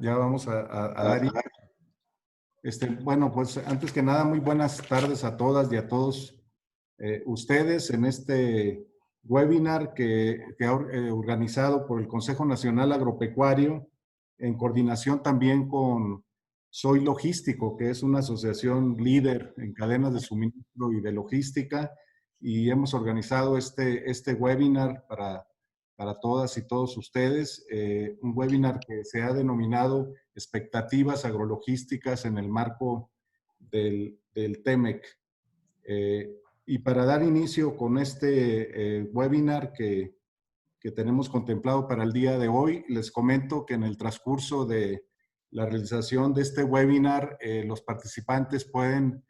Ya vamos a dar. Bueno, pues antes que nada, muy buenas tardes a todas y a todos ustedes en este webinar que ha organizado por el Consejo Nacional Agropecuario, en coordinación también con Soy Logístico, que es una asociación líder en cadenas de suministro y de logística, y hemos organizado este webinar para todas y todos ustedes, un webinar que se ha denominado Expectativas Agrologísticas en el marco del TEMEC. Y para dar inicio con este webinar que tenemos contemplado para el día de hoy, les comento que en el transcurso de la realización de este webinar, los participantes pueden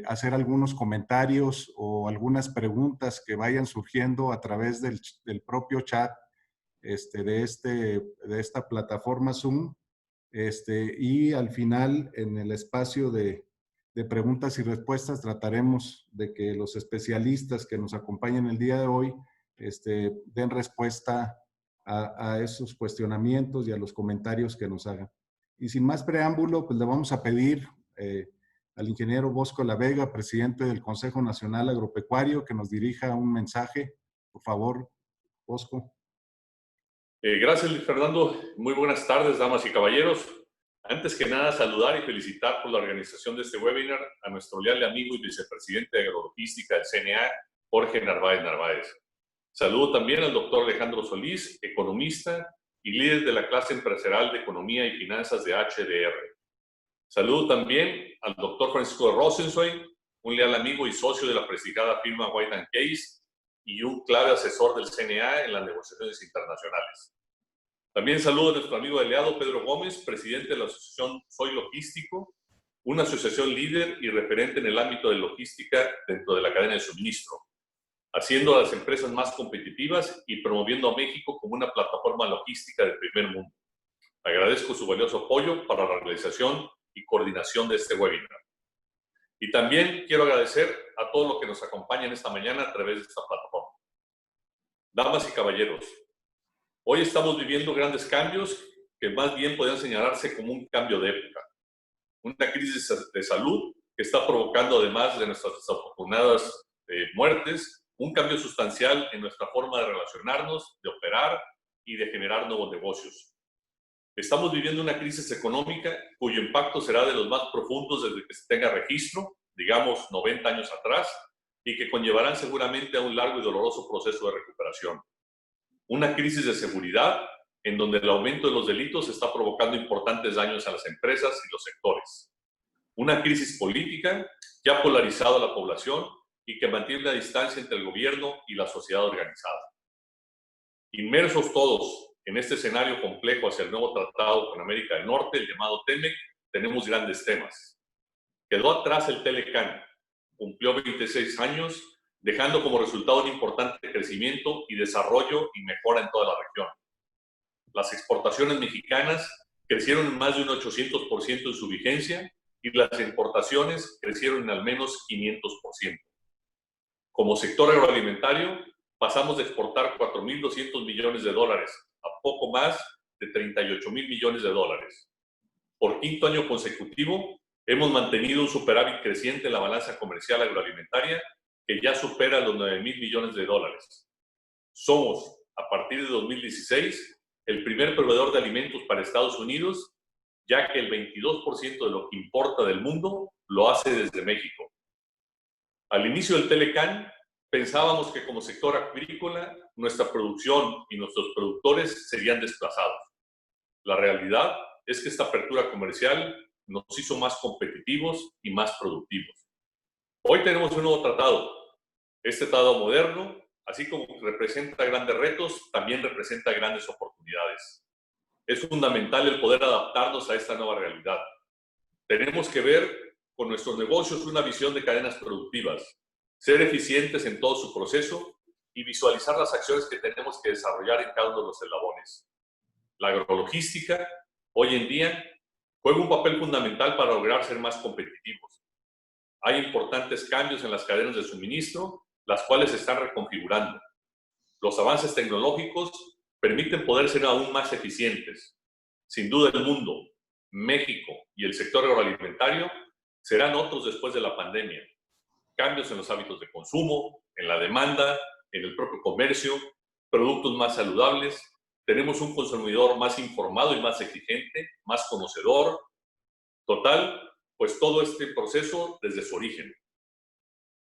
hacer algunos comentarios o algunas preguntas que vayan surgiendo a través del propio chat de esta plataforma Zoom. Y al final, en el espacio de preguntas y respuestas, trataremos de que los especialistas que nos acompañan el día de hoy den respuesta a esos cuestionamientos y a los comentarios que nos hagan. Y sin más preámbulo, pues le vamos a pedir al ingeniero Bosco La Vega, presidente del Consejo Nacional Agropecuario, que nos dirija un mensaje. Por favor, Bosco. Gracias, Luis Fernando. Muy buenas tardes, damas y caballeros. Antes que nada, saludar y felicitar por la organización de este webinar a nuestro leal amigo y vicepresidente de Agrologística del CNA, Jorge Narváez Narváez. Saludo también al doctor Alejandro Solís, economista y líder de la clase empresarial de Economía y Finanzas de HDR. Saludo también al doctor Francisco Rosensoy, un leal amigo y socio de la prestigiada firma White & Case y un clave asesor del CNA en las negociaciones internacionales. También saludo a nuestro amigo aliado Pedro Gómez, presidente de la asociación Soy Logístico, una asociación líder y referente en el ámbito de logística dentro de la cadena de suministro, haciendo a las empresas más competitivas y promoviendo a México como una plataforma logística de primer mundo. Agradezco su valioso apoyo para la realización y coordinación de este webinar. Y también quiero agradecer a todos los que nos acompañan esta mañana a través de esta plataforma. Damas y caballeros, hoy estamos viviendo grandes cambios que más bien podrían señalarse como un cambio de época. Una crisis de salud que está provocando, además de nuestras desafortunadas muertes, un cambio sustancial en nuestra forma de relacionarnos, de operar y de generar nuevos negocios. Estamos viviendo una crisis económica cuyo impacto será de los más profundos desde que se tenga registro, digamos 90 años atrás, y que conllevarán seguramente a un largo y doloroso proceso de recuperación. Una crisis de seguridad en donde el aumento de los delitos está provocando importantes daños a las empresas y los sectores. Una crisis política que ha polarizado a la población y que mantiene la distancia entre el gobierno y la sociedad organizada. Inmersos todos en este escenario complejo hacia el nuevo tratado con América del Norte, el llamado TEMEC, tenemos grandes temas. Quedó atrás el Telecan, cumplió 26 años, dejando como resultado un importante crecimiento y desarrollo y mejora en toda la región. Las exportaciones mexicanas crecieron en más de un 800% en su vigencia y las importaciones crecieron en al menos 500%. Como sector agroalimentario, pasamos de exportar 4.200 millones de dólares a poco más de 38.000 millones de dólares. Por quinto año consecutivo, hemos mantenido un superávit creciente en la balanza comercial agroalimentaria que ya supera los 9.000 millones de dólares. Somos, a partir de 2016, el primer proveedor de alimentos para Estados Unidos, ya que el 22% de lo que importa del mundo lo hace desde México. Al inicio del Telecan, pensábamos que como sector agrícola, nuestra producción y nuestros productores serían desplazados. La realidad es que esta apertura comercial nos hizo más competitivos y más productivos. Hoy tenemos un nuevo tratado. Este tratado moderno, así como representa grandes retos, también representa grandes oportunidades. Es fundamental el poder adaptarnos a esta nueva realidad. Tenemos que ver con nuestros negocios una visión de cadenas productivas, ser eficientes en todo su proceso y visualizar las acciones que tenemos que desarrollar en cada uno de los eslabones. La agrologística, hoy en día, juega un papel fundamental para lograr ser más competitivos. Hay importantes cambios en las cadenas de suministro, las cuales se están reconfigurando. Los avances tecnológicos permiten poder ser aún más eficientes. Sin duda el mundo, México y el sector agroalimentario serán otros después de la pandemia. Cambios en los hábitos de consumo, en la demanda, en el propio comercio, productos más saludables. Tenemos un consumidor más informado y más exigente, más conocedor. Total, pues todo este proceso desde su origen.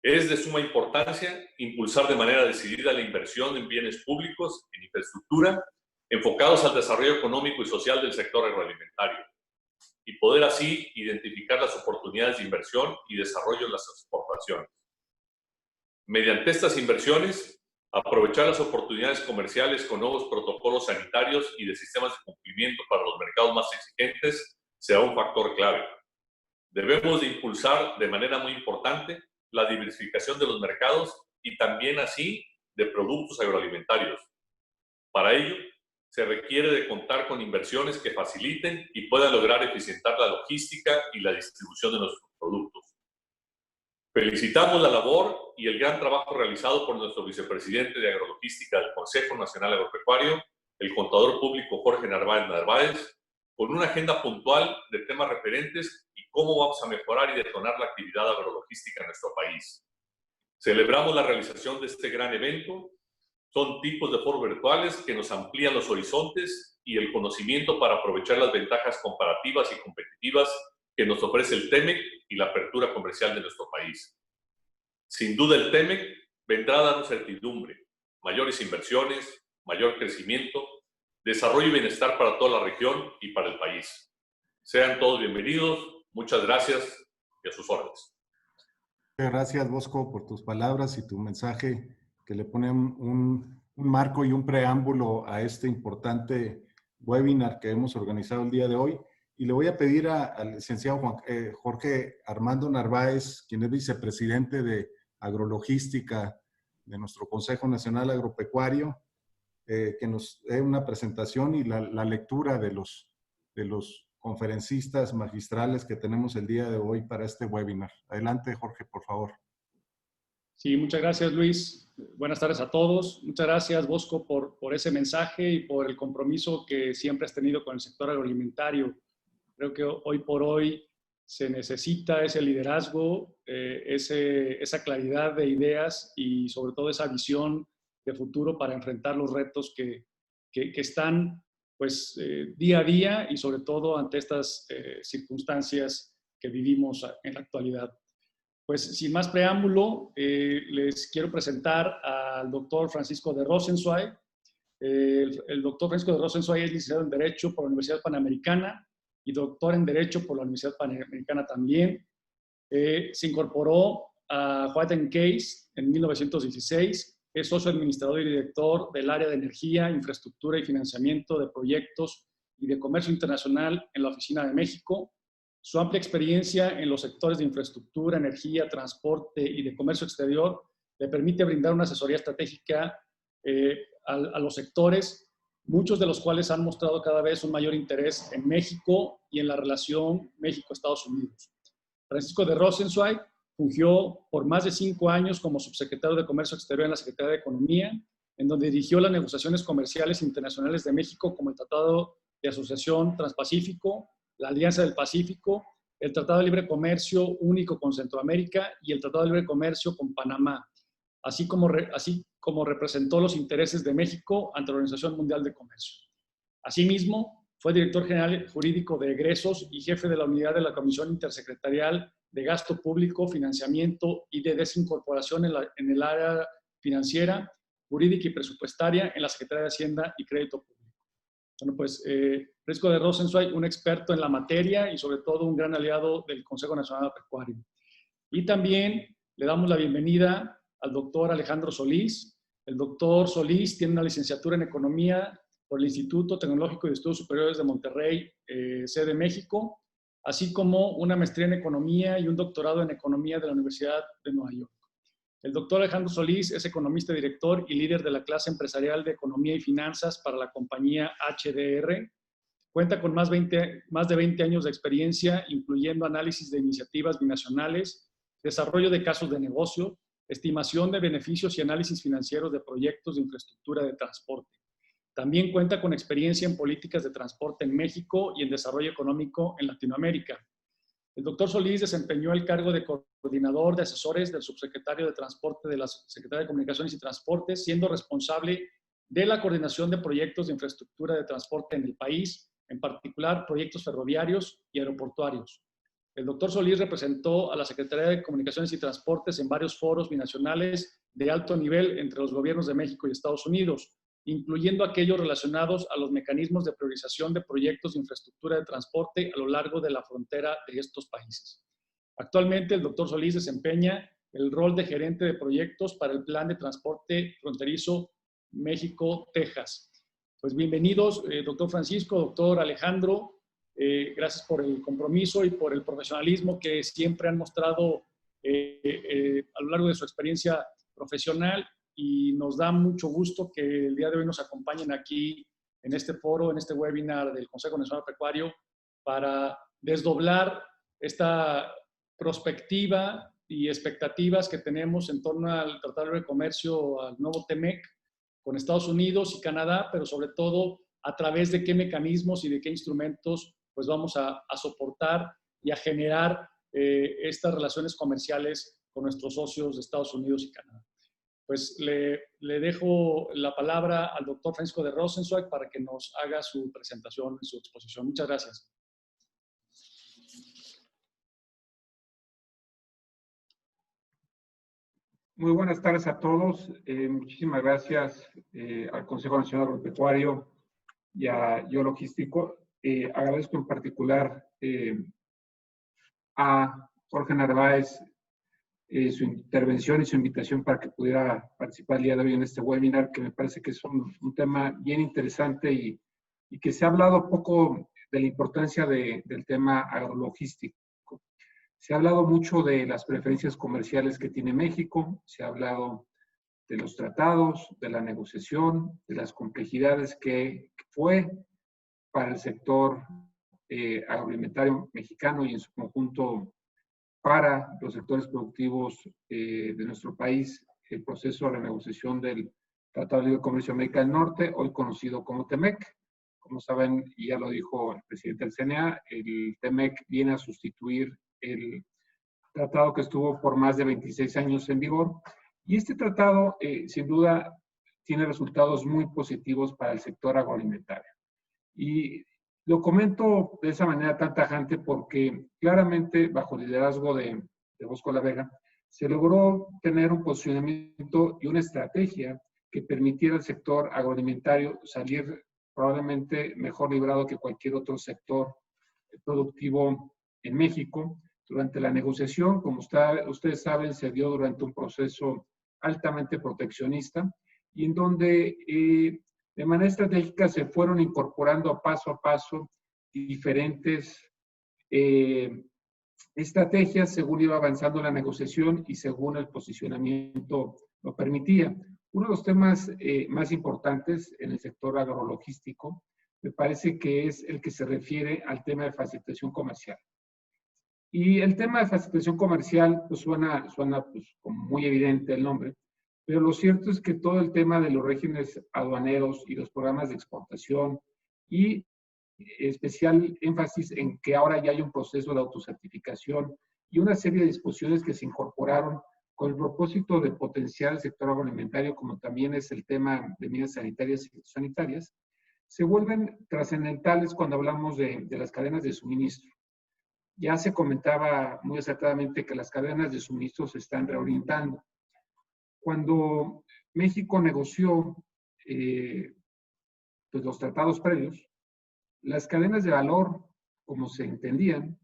Es de suma importancia impulsar de manera decidida la inversión en bienes públicos, en infraestructura, enfocados al desarrollo económico y social del sector agroalimentario, y poder así identificar las oportunidades de inversión y desarrollo en las exportaciones. Mediante estas inversiones, aprovechar las oportunidades comerciales con nuevos protocolos sanitarios y de sistemas de cumplimiento para los mercados más exigentes será un factor clave. Debemos de impulsar de manera muy importante la diversificación de los mercados y también así de productos agroalimentarios. Para ello, se requiere de contar con inversiones que faciliten y puedan lograr eficientar la logística y la distribución de nuestros productos. Felicitamos la labor y el gran trabajo realizado por nuestro vicepresidente de Agrologística del Consejo Nacional Agropecuario, el contador público Jorge Narváez, con una agenda puntual de temas referentes y cómo vamos a mejorar y detonar la actividad agrologística en nuestro país. Celebramos la realización de este gran evento. Son tipos de foros virtuales que nos amplían los horizontes y el conocimiento para aprovechar las ventajas comparativas y competitivas que nos ofrece el TEMEC y la apertura comercial de nuestro país. Sin duda el TEMEC vendrá a darnos certidumbre, mayores inversiones, mayor crecimiento, desarrollo y bienestar para toda la región y para el país. Sean todos bienvenidos, muchas gracias y a sus órdenes. Muchas gracias, Bosco, por tus palabras y tu mensaje que le pone un marco y un preámbulo a este importante webinar que hemos organizado el día de hoy. Y le voy a pedir al licenciado Jorge Armando Narváez, quien es vicepresidente de Agrologística de nuestro Consejo Nacional Agropecuario, que nos dé una presentación y la lectura de los conferencistas magistrales que tenemos el día de hoy para este webinar. Adelante, Jorge, por favor. Sí, muchas gracias, Luis. Buenas tardes a todos. Muchas gracias, Bosco, por ese mensaje y por el compromiso que siempre has tenido con el sector agroalimentario. Creo que hoy por hoy se necesita ese liderazgo, esa claridad de ideas y sobre todo esa visión de futuro para enfrentar los retos que están pues, día a día y sobre todo ante estas circunstancias que vivimos en la actualidad. Pues sin más preámbulo, les quiero presentar al doctor Francisco de Rosenzweig. El doctor Francisco de Rosenzweig es licenciado en Derecho por la Universidad Panamericana y doctor en Derecho por la Universidad Panamericana también. Se incorporó a White & Case en 1916. Es socio administrador y director del área de energía, infraestructura y financiamiento de proyectos y de comercio internacional en la Oficina de México. Su amplia experiencia en los sectores de infraestructura, energía, transporte y de comercio exterior le permite brindar una asesoría estratégica a los sectores, muchos de los cuales han mostrado cada vez un mayor interés en México y en la relación México-Estados Unidos. Francisco de Rosenzweig fungió por más de 5 años como subsecretario de Comercio Exterior en la Secretaría de Economía, en donde dirigió las negociaciones comerciales internacionales de México como el Tratado de Asociación Transpacífico, la Alianza del Pacífico, el Tratado de Libre Comercio Único con Centroamérica y el Tratado de Libre Comercio con Panamá, así como representó los intereses de México ante la Organización Mundial de Comercio. Asimismo, fue director general jurídico de egresos y jefe de la unidad de la Comisión Intersecretarial de Gasto Público, Financiamiento y de Desincorporación en el área financiera, jurídica y presupuestaria en la Secretaría de Hacienda y Crédito Público. Bueno, pues Francisco de Rosenzweig, un experto en la materia y sobre todo un gran aliado del Consejo Nacional Agropecuario. Y también le damos la bienvenida al doctor Alejandro Solís. El doctor Solís tiene una licenciatura en Economía por el Instituto Tecnológico de Estudios Superiores de Monterrey, sede México, así como una maestría en Economía y un doctorado en Economía de la Universidad de Nueva York. El doctor Alejandro Solís es economista, director y líder de la clase empresarial de Economía y Finanzas para la compañía HDR. Cuenta con más de 20 años de experiencia, incluyendo análisis de iniciativas binacionales, desarrollo de casos de negocio, estimación de beneficios y análisis financieros de proyectos de infraestructura de transporte. También cuenta con experiencia en políticas de transporte en México y en desarrollo económico en Latinoamérica. El doctor Solís desempeñó el cargo de coordinador de asesores del subsecretario de Transporte de la Secretaría de Comunicaciones y Transportes, siendo responsable de la coordinación de proyectos de infraestructura de transporte en el país, en particular proyectos ferroviarios y aeroportuarios. El doctor Solís representó a la Secretaría de Comunicaciones y Transportes en varios foros binacionales de alto nivel entre los gobiernos de México y Estados Unidos, incluyendo aquellos relacionados a los mecanismos de priorización de proyectos de infraestructura de transporte a lo largo de la frontera de estos países. Actualmente, el doctor Solís desempeña el rol de gerente de proyectos para el Plan de Transporte Fronterizo México-Texas. Pues bienvenidos, doctor Francisco, doctor Alejandro. Gracias por el compromiso y por el profesionalismo que siempre han mostrado a lo largo de su experiencia profesional, y nos da mucho gusto que el día de hoy nos acompañen aquí en este foro, en este webinar del Consejo Nacional Agropecuario, para desdoblar esta prospectiva y expectativas que tenemos en torno al Tratado de Comercio, al nuevo TEMEC, con Estados Unidos y Canadá, pero sobre todo a través de qué mecanismos y de qué instrumentos pues vamos a soportar y a generar estas relaciones comerciales con nuestros socios de Estados Unidos y Canadá. Pues le dejo la palabra al doctor Francisco de Rosenzweig para que nos haga su presentación y su exposición. Muchas gracias. Muy buenas tardes a todos. Muchísimas gracias al Consejo Nacional Agropecuario y a Yo Logístico. Agradezco en particular a Jorge Narváez su intervención y su invitación para que pudiera participar el día de hoy en este webinar, que me parece que es un tema bien interesante y que se ha hablado poco de la importancia del tema agrologístico. Se ha hablado mucho de las preferencias comerciales que tiene México, se ha hablado de los tratados, de la negociación, de las complejidades que fue para el sector agroalimentario mexicano y en su conjunto para los sectores productivos de nuestro país, el proceso de renegociación del Tratado de Libre Comercio de América del Norte, hoy conocido como TEMEC. Como saben, y ya lo dijo el presidente del CNA, el TEMEC viene a sustituir el tratado que estuvo por más de 26 años en vigor. Y este tratado, sin duda, tiene resultados muy positivos para el sector agroalimentario. Y lo comento de esa manera tan tajante porque claramente, bajo el liderazgo de Bosco La Vega, se logró tener un posicionamiento y una estrategia que permitiera al sector agroalimentario salir probablemente mejor librado que cualquier otro sector productivo en México. Durante la negociación, como ustedes saben, se dio durante un proceso altamente proteccionista y en donde de manera estratégica se fueron incorporando a paso diferentes estrategias según iba avanzando la negociación y según el posicionamiento lo permitía. Uno de los temas más importantes en el sector agrologístico me parece que es el que se refiere al tema de facilitación comercial. Y el tema de facilitación comercial pues suena pues, como muy evidente el nombre, pero lo cierto es que todo el tema de los regímenes aduaneros y los programas de exportación y especial énfasis en que ahora ya hay un proceso de autocertificación y una serie de disposiciones que se incorporaron con el propósito de potenciar el sector agroalimentario, como también es el tema de medidas sanitarias y fitosanitarias, se vuelven trascendentales cuando hablamos de las cadenas de suministro. Ya se comentaba muy acertadamente que las cadenas de suministro se están reorientando. Cuando México negoció pues los tratados previos, las cadenas de valor, como se entendían,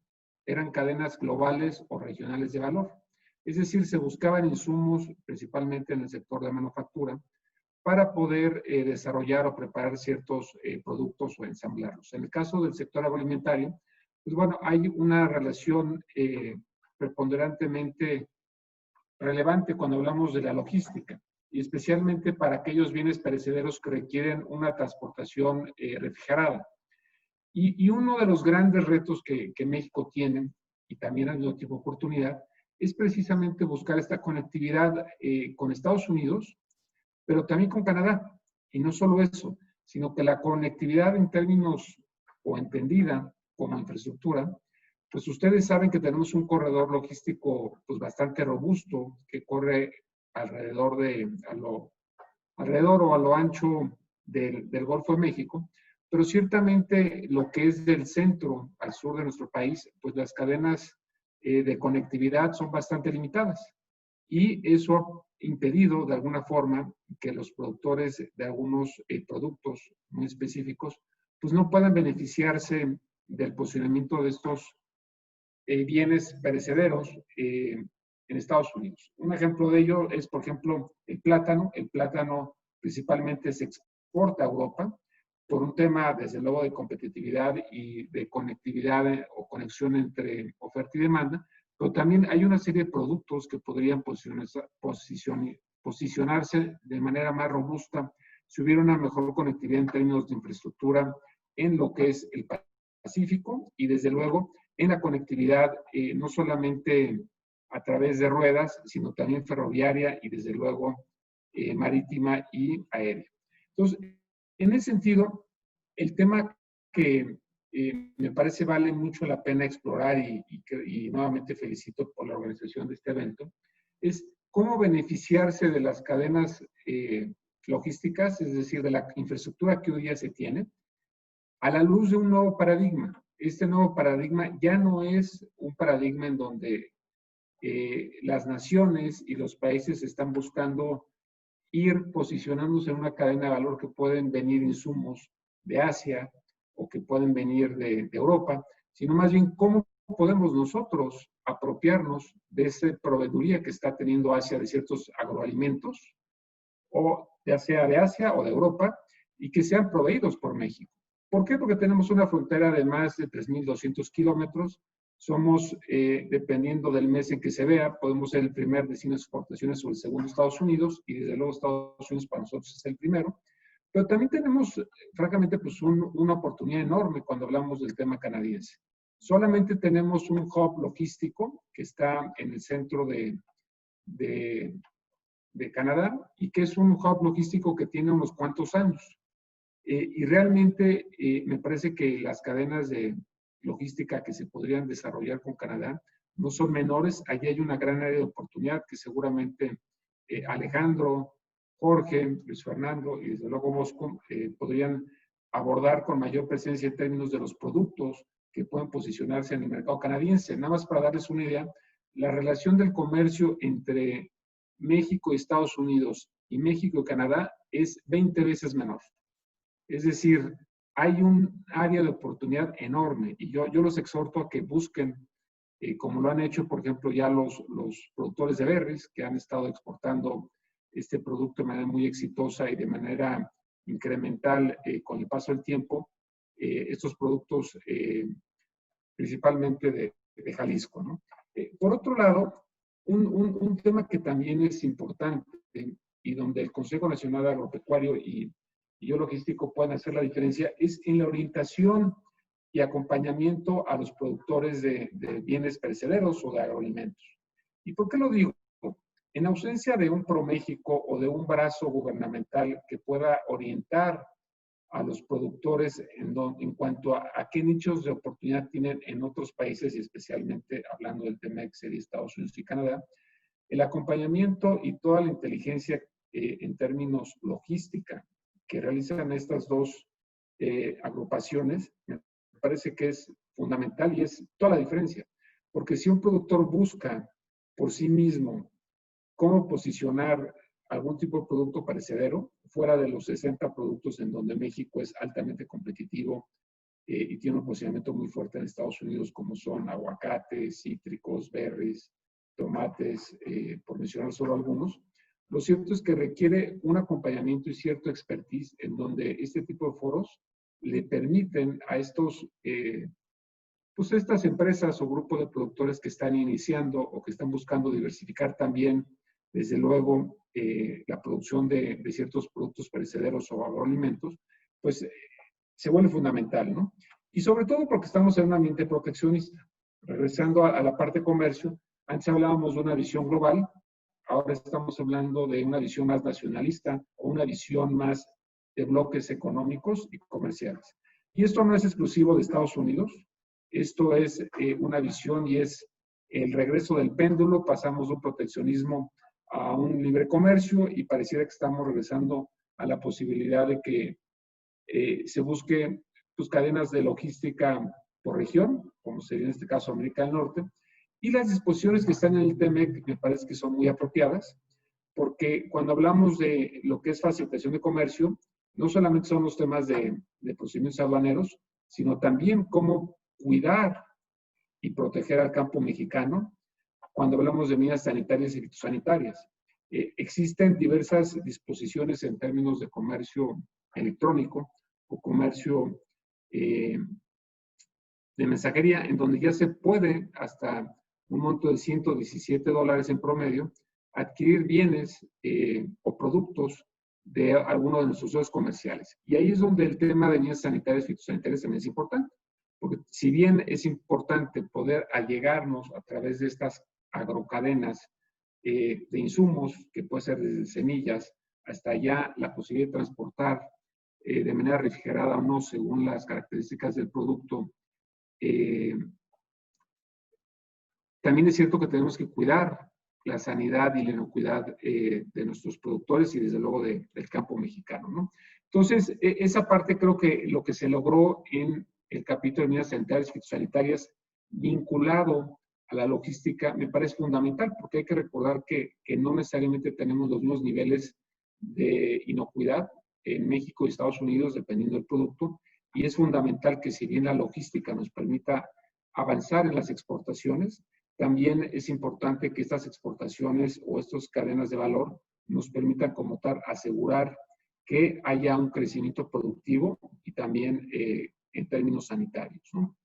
eran cadenas globales o regionales de valor. Es decir, se buscaban insumos, principalmente en el sector de manufactura, para poder desarrollar o preparar ciertos productos o ensamblarlos. En el caso del sector agroalimentario, pues bueno, hay una relación preponderantemente relevante cuando hablamos de la logística, y especialmente para aquellos bienes perecederos que requieren una transportación refrigerada. Y uno de los grandes retos que México tiene, y también al mismo tiempo oportunidad, es precisamente buscar esta conectividad con Estados Unidos, pero también con Canadá. Y no solo eso, sino que la conectividad en términos o entendida como infraestructura, pues ustedes saben que tenemos un corredor logístico pues bastante robusto que corre alrededor o a lo ancho del Golfo de México, pero ciertamente lo que es del centro al sur de nuestro país, pues las cadenas de conectividad son bastante limitadas y eso ha impedido de alguna forma que los productores de algunos productos muy específicos pues no puedan beneficiarse del posicionamiento de estos bienes perecederos en Estados Unidos. Un ejemplo de ello es, por ejemplo, el plátano. El plátano principalmente se exporta a Europa por un tema, desde luego, de competitividad y de conectividad o conexión entre oferta y demanda, pero también hay una serie de productos que podrían posicionarse de manera más robusta si hubiera una mejor conectividad en términos de infraestructura en lo que es el Pacífico y, desde luego, en la conectividad no solamente a través de ruedas, sino también ferroviaria y, desde luego, marítima y aérea. Entonces, en ese sentido, el tema que me parece vale mucho la pena explorar y nuevamente felicito por la organización de este evento, es cómo beneficiarse de las cadenas logísticas, es decir, de la infraestructura que hoy día se tiene, a la luz de un nuevo paradigma. Este nuevo paradigma ya no es un paradigma en donde las naciones y los países están buscando ir posicionándose en una cadena de valor que pueden venir insumos de Asia o que pueden venir de Europa, sino más bien cómo podemos nosotros apropiarnos de esa proveeduría que está teniendo Asia de ciertos agroalimentos, o ya sea de Asia o de Europa, y que sean proveídos por México. ¿Por qué? Porque tenemos una frontera de más de 3.200 kilómetros. Somos, dependiendo del mes en que se vea, podemos ser el primer destino de exportaciones o el segundo Estados Unidos, y desde luego Estados Unidos para nosotros es el primero. Pero también tenemos, francamente, pues una oportunidad enorme cuando hablamos del tema canadiense. Solamente tenemos un hub logístico que está en el centro de Canadá y que es un hub logístico que tiene unos cuantos años. Y realmente me parece que las cadenas de logística que se podrían desarrollar con Canadá no son menores. Allí hay una gran área de oportunidad que seguramente Alejandro, Jorge, Luis Fernando y desde luego Bosco podrían abordar con mayor presencia en términos de los productos que pueden posicionarse en el mercado canadiense. Nada más para darles una idea, la relación del comercio entre México y Estados Unidos y México y Canadá es 20 veces menor. Es decir, hay un área de oportunidad enorme y yo los exhorto a que busquen, como lo han hecho, por ejemplo, ya los productores de berries que han estado exportando este producto de manera muy exitosa y de manera incremental con el paso del tiempo, estos productos principalmente de Jalisco, ¿no? Por otro lado, un tema que también es importante y donde el Consejo Nacional Agropecuario y yo logístico pueden hacer la diferencia es en la orientación y acompañamiento a los productores de bienes perecederos o de agroalimentos. ¿Y por qué lo digo? En ausencia de un ProMéxico o de un brazo gubernamental que pueda orientar a los productores en cuanto a qué nichos de oportunidad tienen en otros países y especialmente hablando del tema de Estados Unidos y Canadá, el acompañamiento y toda la inteligencia en términos logística que realizan estas dos agrupaciones, me parece que es fundamental y es toda la diferencia. Porque si un productor busca por sí mismo cómo posicionar algún tipo de producto perecedero, fuera de los 60 productos en donde México es altamente competitivo y tiene un posicionamiento muy fuerte en Estados Unidos, como son aguacates, cítricos, berries, tomates, por mencionar solo algunos. Lo cierto es que requiere un acompañamiento y cierto expertise en donde este tipo de foros le permiten a estos, pues estas empresas o grupos de productores que están iniciando o que están buscando diversificar también, desde luego, la producción de ciertos productos perecederos o agroalimentos, pues se vuelve fundamental, ¿no? Y sobre todo porque estamos en un ambiente proteccionista. Regresando a la parte de comercio, antes hablábamos de una visión global, ahora estamos hablando de una visión más nacionalista o una visión más de bloques económicos y comerciales. Y esto no es exclusivo de Estados Unidos, esto es una visión y es el regreso del péndulo. Pasamos de un proteccionismo a un libre comercio y pareciera que estamos regresando a la posibilidad de que se busque pues, cadenas de logística por región, como sería en este caso América del Norte, y las disposiciones que están en el TEMEC me parece que son muy apropiadas, porque cuando hablamos de lo que es facilitación de comercio, no solamente son los temas de procedimientos aduaneros, sino también cómo cuidar y proteger al campo mexicano cuando hablamos de medidas sanitarias y fitosanitarias. Existen diversas disposiciones en términos de comercio electrónico o comercio de mensajería, en donde ya se puede, hasta un monto de $117 en promedio, adquirir bienes o productos de alguno de nuestros socios comerciales. Y ahí es donde el tema de medidas sanitarias y fitosanitarias también es importante, porque si bien es importante poder allegarnos a través de estas agrocadenas de insumos, que puede ser desde semillas hasta ya la posibilidad de transportar de manera refrigerada o no, según las características del producto, también es cierto que tenemos que cuidar la sanidad y la inocuidad de nuestros productores y desde luego del campo mexicano, ¿no? Entonces, esa parte creo que lo que se logró en el capítulo de medidas sanitarias y fitosanitarias vinculado a la logística me parece fundamental, porque hay que recordar que no necesariamente tenemos los mismos niveles de inocuidad en México y Estados Unidos, dependiendo del producto, y es fundamental que si bien la logística nos permita avanzar en las exportaciones, también es importante que estas exportaciones o estas cadenas de valor nos permitan como tal asegurar que haya un crecimiento productivo y también en términos sanitarios, ¿no?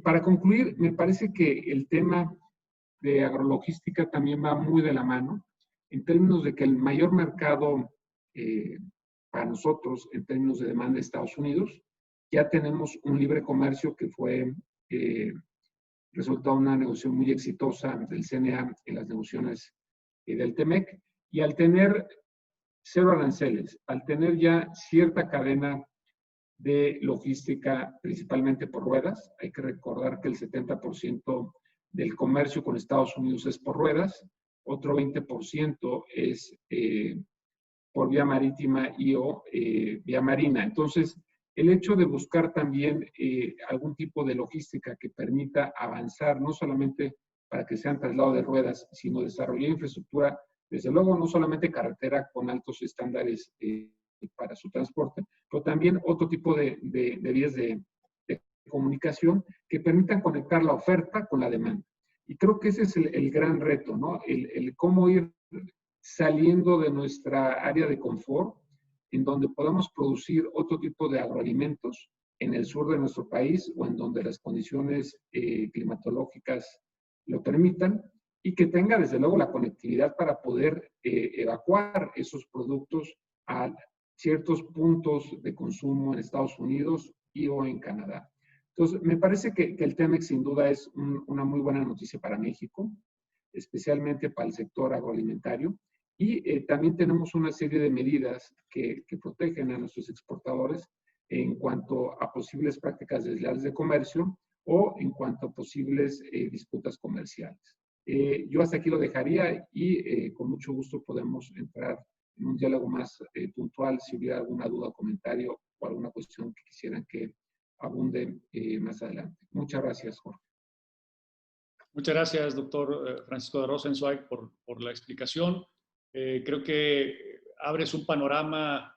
Para concluir, me parece que el tema de agrologística también va muy de la mano, en términos de que el mayor mercado para nosotros, en términos de demanda de Estados Unidos, ya tenemos un libre comercio que fue resultado de una negociación muy exitosa del CNA en las negociaciones del TEMEC, y al tener cero aranceles, al tener ya cierta cadena de logística, principalmente por ruedas. Hay que recordar que el 70% del comercio con Estados Unidos es por ruedas, otro 20% es por vía marítima y o vía marina. Entonces, el hecho de buscar también algún tipo de logística que permita avanzar, no solamente para que sean traslado de ruedas, sino desarrollar infraestructura, desde luego no solamente carretera con altos estándares para su transporte, pero también otro tipo de vías de comunicación que permitan conectar la oferta con la demanda. Y creo que ese es el gran reto, ¿no? El cómo ir saliendo de nuestra área de confort, en donde podamos producir otro tipo de agroalimentos en el sur de nuestro país o en donde las condiciones climatológicas lo permitan, y que tenga desde luego la conectividad para poder evacuar esos productos a ciertos puntos de consumo en Estados Unidos y o en Canadá. Entonces, me parece que el TEMEC sin duda es una muy buena noticia para México, especialmente para el sector agroalimentario, y también tenemos una serie de medidas que protegen a nuestros exportadores en cuanto a posibles prácticas desleales de comercio o en cuanto a posibles disputas comerciales. Yo hasta aquí lo dejaría y con mucho gusto podemos entrar en un diálogo más puntual si hubiera alguna duda, comentario o alguna cuestión que quisieran que abunde más adelante. Muchas gracias, Jorge. Muchas gracias, doctor Francisco de Rosenzweig, por la explicación. Creo que abres un panorama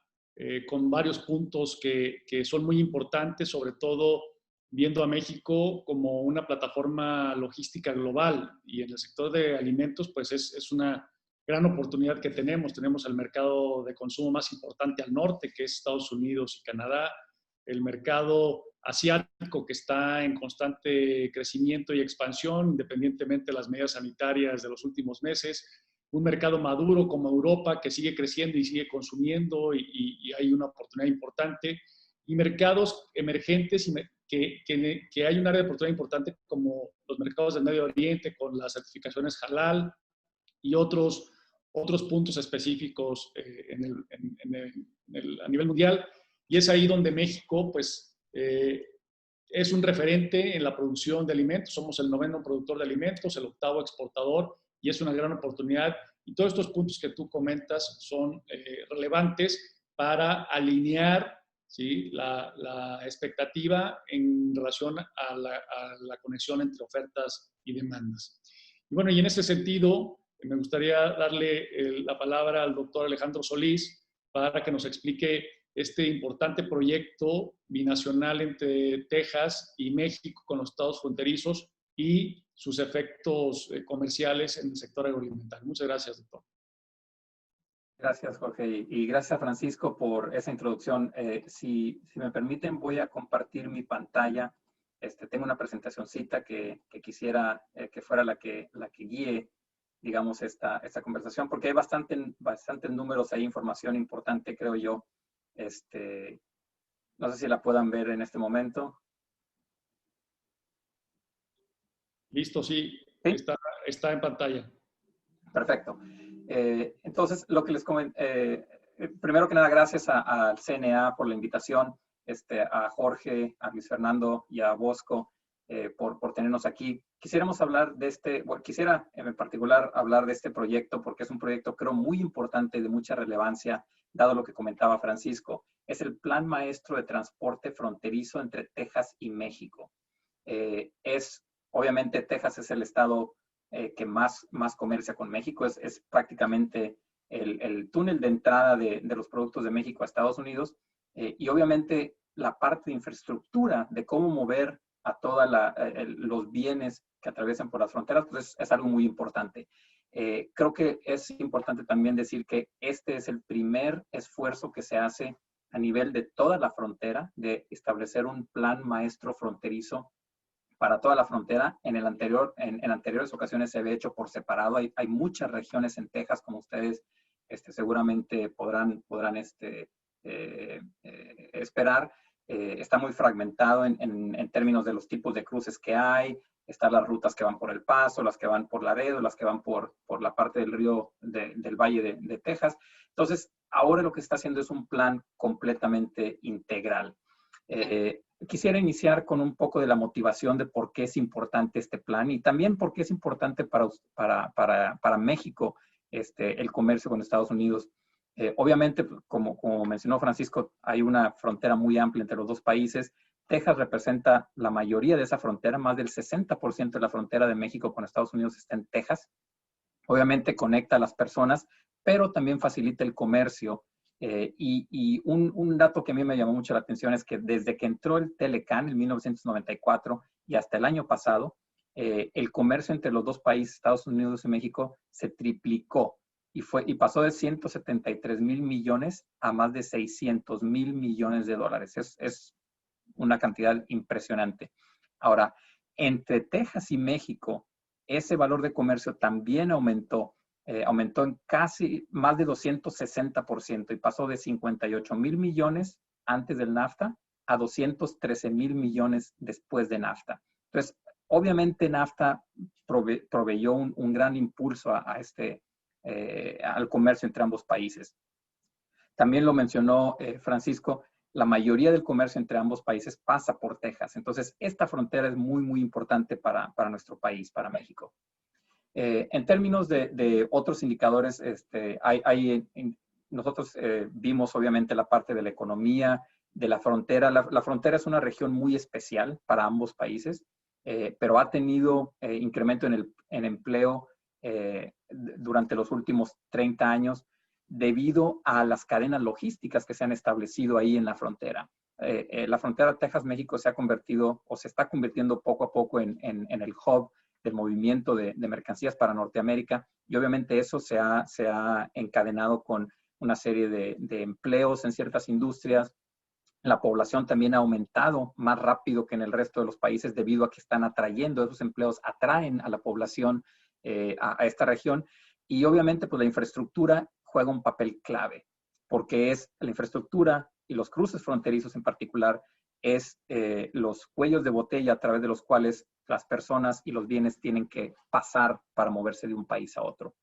con varios puntos que son muy importantes, sobre todo viendo a México como una plataforma logística global, y en el sector de alimentos pues es una gran oportunidad que tenemos. Tenemos el mercado de consumo más importante al norte, que es Estados Unidos y Canadá, el mercado asiático que está en constante crecimiento y expansión, independientemente de las medidas sanitarias de los últimos meses, un mercado maduro como Europa que sigue creciendo y sigue consumiendo y hay una oportunidad importante, y mercados emergentes que hay un área de oportunidad importante como los mercados del Medio Oriente con las certificaciones halal y otros otros puntos específicos a nivel mundial. Y es ahí donde México, pues, es un referente en la producción de alimentos. Somos el 9º productor de alimentos, el 8º exportador, y es una gran oportunidad. Y todos estos puntos que tú comentas son relevantes para alinear, ¿sí?, la expectativa en relación a la conexión entre ofertas y demandas. Y bueno, y en ese sentido, me gustaría darle la palabra al doctor Alejandro Solís para que nos explique este importante proyecto binacional entre Texas y México con los estados fronterizos y sus efectos comerciales en el sector agroalimentario. Muchas gracias, doctor. Gracias, Jorge, y gracias, Francisco, por esa introducción. Si me permiten, voy a compartir mi pantalla. Tengo una presentacioncita que quisiera que fuera la que guíe, digamos, esta conversación, porque hay bastantes números, hay información importante, creo yo. No sé si la puedan ver en este momento. Listo, sí. ¿Sí? Está en pantalla. Perfecto. Entonces, lo que les comento, primero que nada, gracias al CNA por la invitación, a Jorge, a Luis Fernando y a Bosco por tenernos aquí. Quisiéramos hablar de quisiera en particular hablar de este proyecto porque es un proyecto, creo, muy importante, de mucha relevancia, dado lo que comentaba Francisco. Es el Plan Maestro de Transporte Fronterizo entre Texas y México. Obviamente, Texas es el estado que más comercia con México, es prácticamente el túnel de entrada de los productos de México a Estados Unidos, y obviamente la parte de infraestructura de cómo mover a todos los bienes que atraviesan por las fronteras, pues es algo muy importante. Creo que es importante también decir que este es el primer esfuerzo que se hace a nivel de toda la frontera de establecer un plan maestro fronterizo para toda la frontera. En anteriores ocasiones se había hecho por separado. Hay muchas regiones en Texas, como ustedes seguramente podrán esperar. Está muy fragmentado en términos de los tipos de cruces que hay. Están las rutas que van por El Paso, las que van por Laredo, las que van por la parte del río del Valle de Texas. Entonces, ahora lo que se está haciendo es un plan completamente integral. Quisiera iniciar con un poco de la motivación de por qué es importante este plan y también por qué es importante para México el comercio con Estados Unidos. Obviamente, como mencionó Francisco, hay una frontera muy amplia entre los dos países. Texas representa la mayoría de esa frontera, más del 60% de la frontera de México con Estados Unidos está en Texas. Obviamente conecta a las personas, pero también facilita el comercio. Y un dato que a mí me llamó mucho la atención es que desde que entró el Telecan en 1994 y hasta el año pasado, el comercio entre los dos países, Estados Unidos y México, se triplicó y pasó de 173,000 millones a más de 600,000 millones de dólares. Es una cantidad impresionante. Ahora, entre Texas y México, ese valor de comercio también aumentó en casi más de 260% y pasó de 58,000 millones antes del NAFTA a 213,000 millones después de NAFTA. Entonces, obviamente NAFTA proveyó un gran impulso al comercio entre ambos países. También lo mencionó Francisco, la mayoría del comercio entre ambos países pasa por Texas. Entonces, esta frontera es muy, muy importante para nuestro país, para México. En términos de otros indicadores, nosotros vimos obviamente la parte de la economía, de la frontera. La frontera es una región muy especial para ambos países, pero ha tenido incremento en empleo durante los últimos 30 años debido a las cadenas logísticas que se han establecido ahí en la frontera. La frontera Texas-México se ha convertido o se está convirtiendo poco a poco en el hub del movimiento de mercancías para Norteamérica, y obviamente eso se ha encadenado con una serie de empleos en ciertas industrias. La población también ha aumentado más rápido que en el resto de los países debido a que están atrayendo esos empleos, atraen a la población a esta región, y obviamente pues la infraestructura juega un papel clave, porque es la infraestructura y los cruces fronterizos en particular, es los cuellos de botella a través de los cuales las personas y los bienes tienen que pasar para moverse de un país a otro.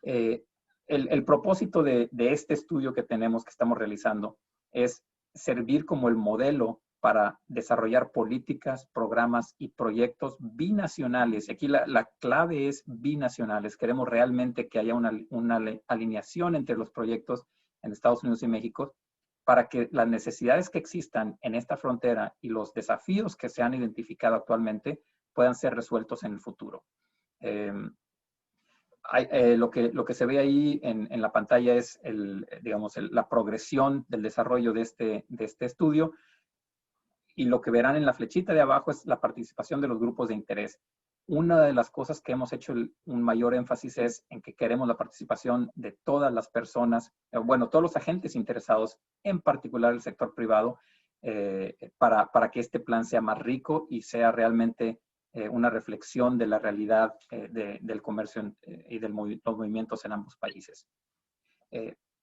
El propósito de este estudio que tenemos, que estamos realizando, es servir como el modelo para desarrollar políticas, programas y proyectos binacionales. Aquí la clave es binacionales. Queremos realmente que haya una alineación entre los proyectos en Estados Unidos y México para que las necesidades que existan en esta frontera y los desafíos que se han identificado actualmente puedan ser resueltos en el futuro. Lo que se ve ahí en la pantalla es la progresión del desarrollo de este estudio, y lo que verán en la flechita de abajo es la participación de los grupos de interés. Una de las cosas que hemos hecho un mayor énfasis es en que queremos la participación de todas las personas, todos los agentes interesados, en particular el sector privado, para que este plan sea más rico y sea realmente una reflexión de la realidad del comercio y de los movimientos en ambos países.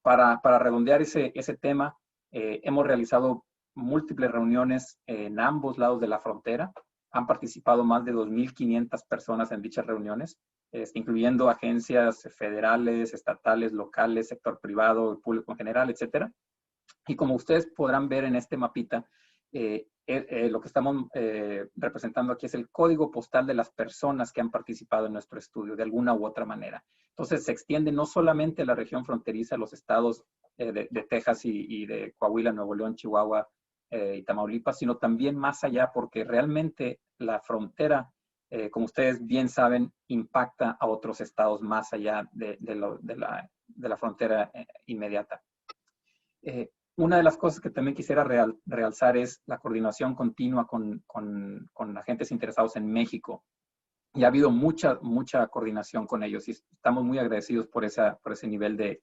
Para redondear ese tema, hemos realizado múltiples reuniones en ambos lados de la frontera. Han participado más de 2.500 personas en dichas reuniones, incluyendo agencias federales, estatales, locales, sector privado, el público en general, etcétera. Y como ustedes podrán ver en este mapita, lo que estamos representando aquí es el código postal de las personas que han participado en nuestro estudio de alguna u otra manera. Entonces se extiende no solamente a la región fronteriza, los estados de Texas y de Coahuila, Nuevo León, Chihuahua y Tamaulipas, sino también más allá, porque realmente la frontera, como ustedes bien saben, impacta a otros estados más allá de la frontera inmediata. Una de las cosas que también quisiera realzar es la coordinación continua con agentes interesados en México. Y ha habido mucha coordinación con ellos y estamos muy agradecidos por ese nivel de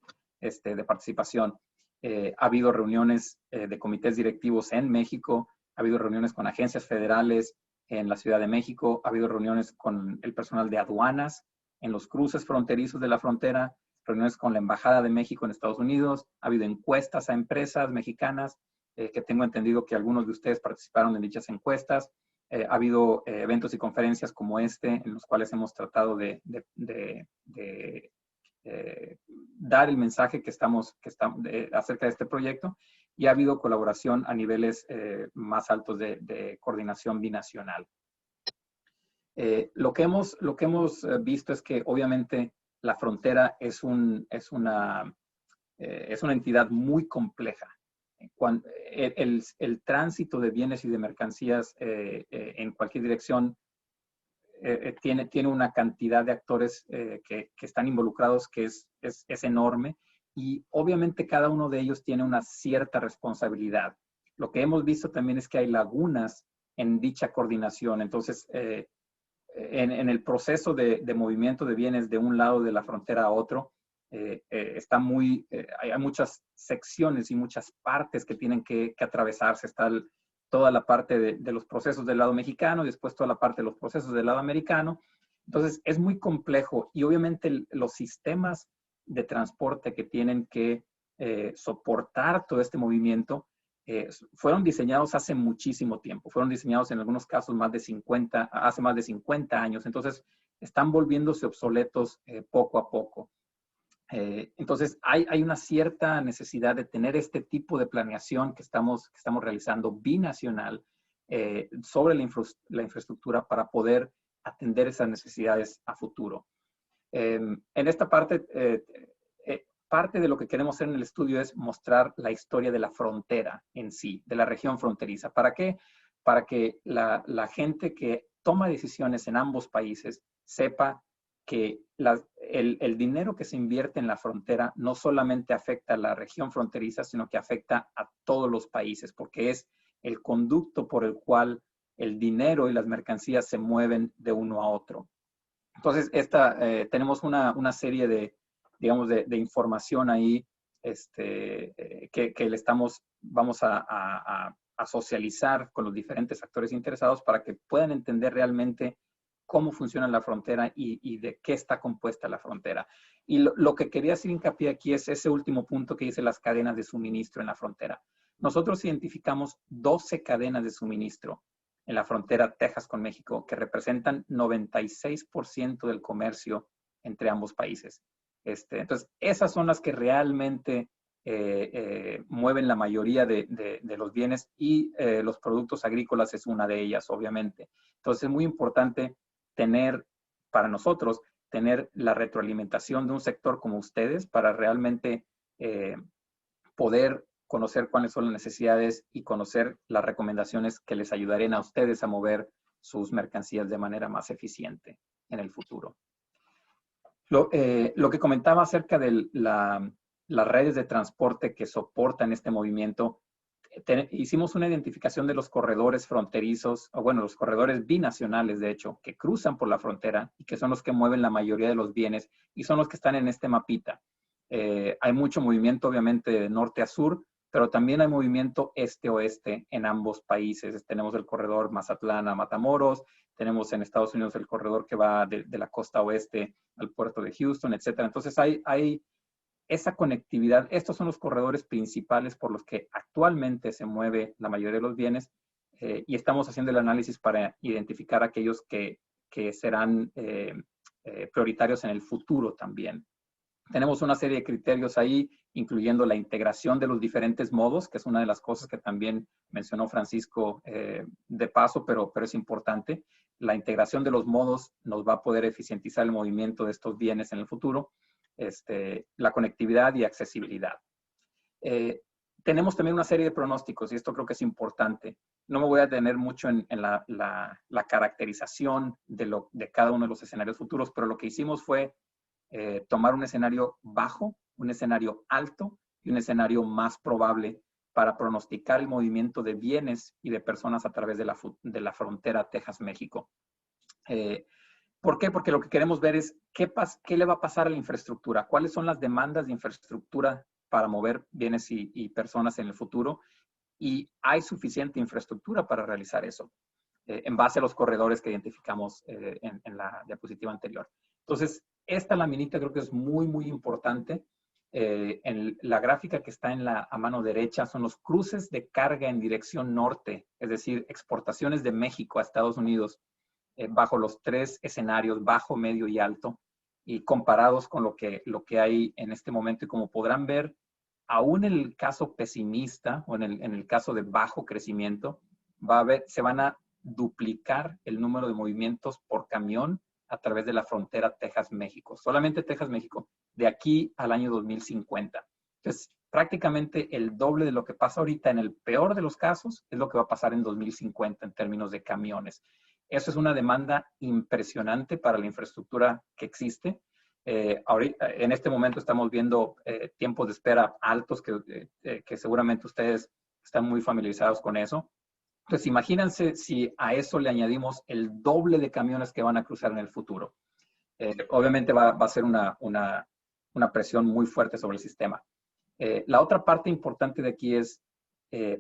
participación. Ha habido reuniones de comités directivos en México, ha habido reuniones con agencias federales en la Ciudad de México, ha habido reuniones con el personal de aduanas en los cruces fronterizos de la frontera, reuniones con la Embajada de México en Estados Unidos, ha habido encuestas a empresas mexicanas, que tengo entendido que algunos de ustedes participaron en dichas encuestas. Ha habido eventos y conferencias como este, en los cuales hemos tratado de dar el mensaje acerca de este proyecto, y ha habido colaboración a niveles más altos de coordinación binacional. Lo que hemos visto es que obviamente la frontera es una entidad muy compleja. El tránsito de bienes y de mercancías en cualquier dirección tiene una cantidad de actores que están involucrados que es enorme, y obviamente cada uno de ellos tiene una cierta responsabilidad. Lo que hemos visto también es que hay lagunas en dicha coordinación. Entonces, en el proceso de movimiento de bienes de un lado de la frontera a otro, hay muchas secciones y muchas partes que tienen que atravesarse. Está toda la parte de los procesos del lado mexicano y después toda la parte de los procesos del lado americano. Entonces, es muy complejo, y obviamente los sistemas de transporte que tienen que soportar todo este movimiento fueron diseñados hace muchísimo tiempo. Fueron diseñados en algunos casos hace más de 50 años. Entonces, están volviéndose obsoletos poco a poco. Entonces, hay una cierta necesidad de tener este tipo de planeación que estamos realizando binacional sobre la infraestructura para poder atender esas necesidades a futuro. En esta parte, parte de lo que queremos hacer en el estudio es mostrar la historia de la frontera en sí, de la región fronteriza. ¿Para qué? Para que la gente que toma decisiones en ambos países sepa que el dinero que se invierte en la frontera no solamente afecta a la región fronteriza, sino que afecta a todos los países, porque es el conducto por el cual el dinero y las mercancías se mueven de uno a otro. Entonces, tenemos una serie de información ahí que vamos a socializar con los diferentes actores interesados para que puedan entender realmente cómo funciona la frontera y de qué está compuesta la frontera. Y lo que quería hacer hincapié aquí es ese último punto que dice las cadenas de suministro en la frontera. Nosotros identificamos 12 cadenas de suministro en la frontera Texas con México, que representan 96% del comercio entre ambos países. Entonces, esas son las que realmente mueven la mayoría de los bienes y los productos agrícolas es una de ellas, obviamente. Entonces, es muy importante tener, para nosotros, tener la retroalimentación de un sector como ustedes para realmente poder conocer cuáles son las necesidades y conocer las recomendaciones que les ayudarían a ustedes a mover sus mercancías de manera más eficiente en el futuro. Lo que comentaba acerca de las redes de transporte que soportan este movimiento, hicimos una identificación de los corredores fronterizos, o bueno, los corredores binacionales, de hecho, que cruzan por la frontera y que son los que mueven la mayoría de los bienes y son los que están en este mapita. Hay mucho movimiento, obviamente, de norte a sur, pero también hay movimiento este-oeste en ambos países. Tenemos el corredor Mazatlán a Matamoros, tenemos en Estados Unidos el corredor que va de la costa oeste al puerto de Houston, etc. Entonces hay esa conectividad. Estos son los corredores principales por los que actualmente se mueve la mayoría de los bienes y estamos haciendo el análisis para identificar aquellos que serán prioritarios en el futuro también. Tenemos una serie de criterios ahí, incluyendo la integración de los diferentes modos, que es una de las cosas que también mencionó Francisco de paso, pero es importante. La integración de los modos nos va a poder eficientizar el movimiento de estos bienes en el futuro. La conectividad y accesibilidad. Tenemos también una serie de pronósticos, y esto creo que es importante. No me voy a detener mucho en la caracterización de cada uno de los escenarios futuros, pero lo que hicimos fue tomar un escenario bajo, un escenario alto y un escenario más probable para pronosticar el movimiento de bienes y de personas a través de la frontera Texas-México. ¿Por qué? Porque lo que queremos ver es qué le va a pasar a la infraestructura, cuáles son las demandas de infraestructura para mover bienes y personas en el futuro, y hay suficiente infraestructura para realizar eso, en base a los corredores que identificamos en la diapositiva anterior. Entonces, esta laminita creo que es muy, muy importante. En la gráfica que está a mano derecha son los cruces de carga en dirección norte, es decir, exportaciones de México a Estados Unidos, bajo los tres escenarios, bajo, medio y alto, y comparados con lo que hay en este momento. Y como podrán ver, aún en el caso pesimista o en el caso de bajo crecimiento, se van a duplicar el número de movimientos por camión a través de la frontera Texas-México. Solamente Texas-México, de aquí al año 2050. Entonces, prácticamente el doble de lo que pasa ahorita en el peor de los casos es lo que va a pasar en 2050 en términos de camiones. Eso es una demanda impresionante para la infraestructura que existe. Ahorita, en este momento estamos viendo tiempos de espera altos que seguramente ustedes están muy familiarizados con eso. Entonces, imagínense si a eso le añadimos el doble de camiones que van a cruzar en el futuro. Obviamente va a ser una presión muy fuerte sobre el sistema. La otra parte importante de aquí es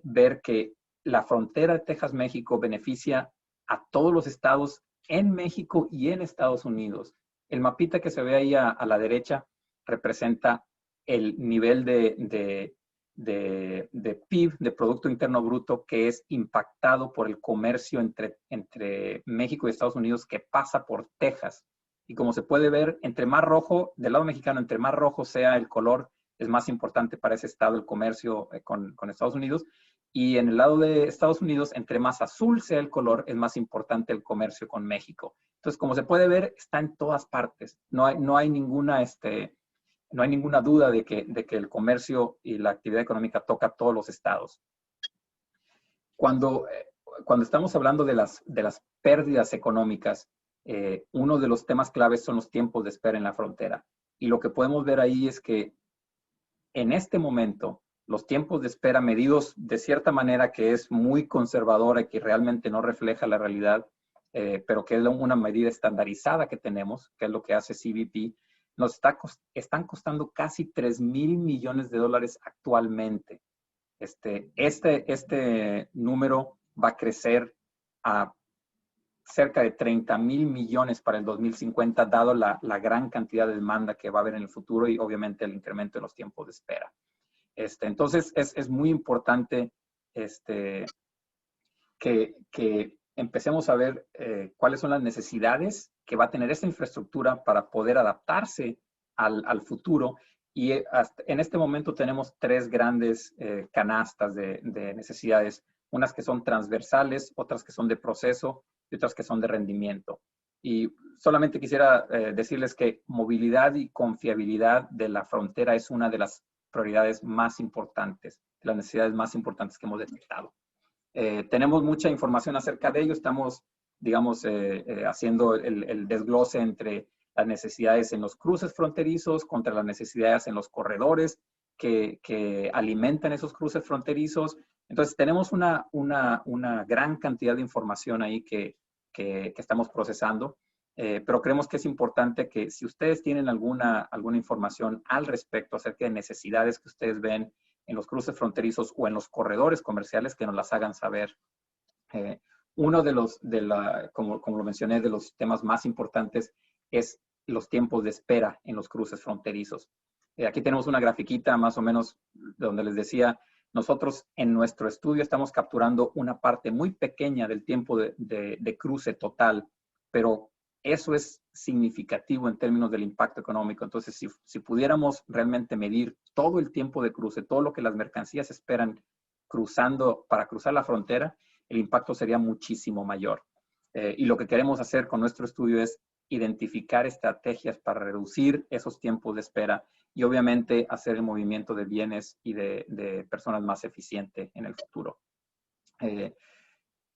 ver que la frontera de Texas-México beneficia a todos los estados en México y en Estados Unidos. El mapita que se ve ahí a la derecha representa el nivel de PIB, de Producto Interno Bruto, que es impactado por el comercio entre México y Estados Unidos que pasa por Texas. Y como se puede ver, entre más rojo, del lado mexicano, entre más rojo sea el color, es más importante para ese estado el comercio con Estados Unidos. Y en el lado de Estados Unidos, entre más azul sea el color, es más importante el comercio con México. Entonces, como se puede ver, está en todas partes. No hay ninguna duda de que el comercio y la actividad económica toca a todos los estados. Cuando estamos hablando de las pérdidas económicas, uno de los temas claves son los tiempos de espera en la frontera. Y lo que podemos ver ahí es que en este momento, los tiempos de espera medidos de cierta manera que es muy conservadora y que realmente no refleja la realidad, pero que es una medida estandarizada que tenemos, que es lo que hace CBP, nos están costando casi $3,000 millones actualmente. Este número va a crecer a cerca de 30,000 millones para el 2050, dado la gran cantidad de demanda que va a haber en el futuro y obviamente el incremento en los tiempos de espera. Entonces, es muy importante que empecemos a ver cuáles son las necesidades que va a tener esta infraestructura para poder adaptarse al futuro. Y en este momento tenemos 3 grandes canastas de necesidades, unas que son transversales, otras que son de proceso y otras que son de rendimiento. Y solamente quisiera decirles que movilidad y confiabilidad de la frontera es una de las prioridades más importantes, de las necesidades más importantes que hemos detectado. Tenemos mucha información acerca de ello, estamos, digamos, haciendo el desglose entre las necesidades en los cruces fronterizos contra las necesidades en los corredores que alimentan esos cruces fronterizos. Entonces, tenemos una gran cantidad de información ahí que estamos procesando, pero creemos que es importante que si ustedes tienen alguna información al respecto acerca de necesidades que ustedes ven en los cruces fronterizos o en los corredores comerciales, que nos las hagan saber. Uno de los, como lo mencioné, de los temas más importantes es los tiempos de espera en los cruces fronterizos. Aquí tenemos una grafiquita más o menos donde les decía, nosotros en nuestro estudio estamos capturando una parte muy pequeña del tiempo de cruce total, pero eso es significativo en términos del impacto económico. Entonces, si pudiéramos realmente medir todo el tiempo de cruce, todo lo que las mercancías esperan para cruzar la frontera, el impacto sería muchísimo mayor. Y lo que queremos hacer con nuestro estudio es identificar estrategias para reducir esos tiempos de espera y obviamente hacer el movimiento de bienes y de personas más eficiente en el futuro.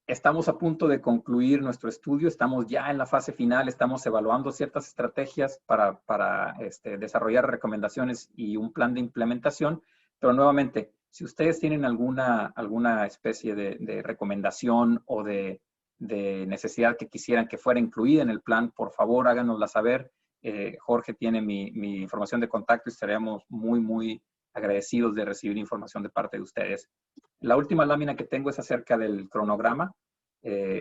Estamos a punto de concluir nuestro estudio, estamos ya en la fase final, estamos evaluando ciertas estrategias para desarrollar recomendaciones y un plan de implementación, pero nuevamente, si ustedes tienen alguna especie de recomendación o de necesidad que quisieran que fuera incluida en el plan, por favor háganosla saber. Jorge tiene mi información de contacto y estaríamos muy, muy agradecidos de recibir información de parte de ustedes. La última lámina que tengo es acerca del cronograma.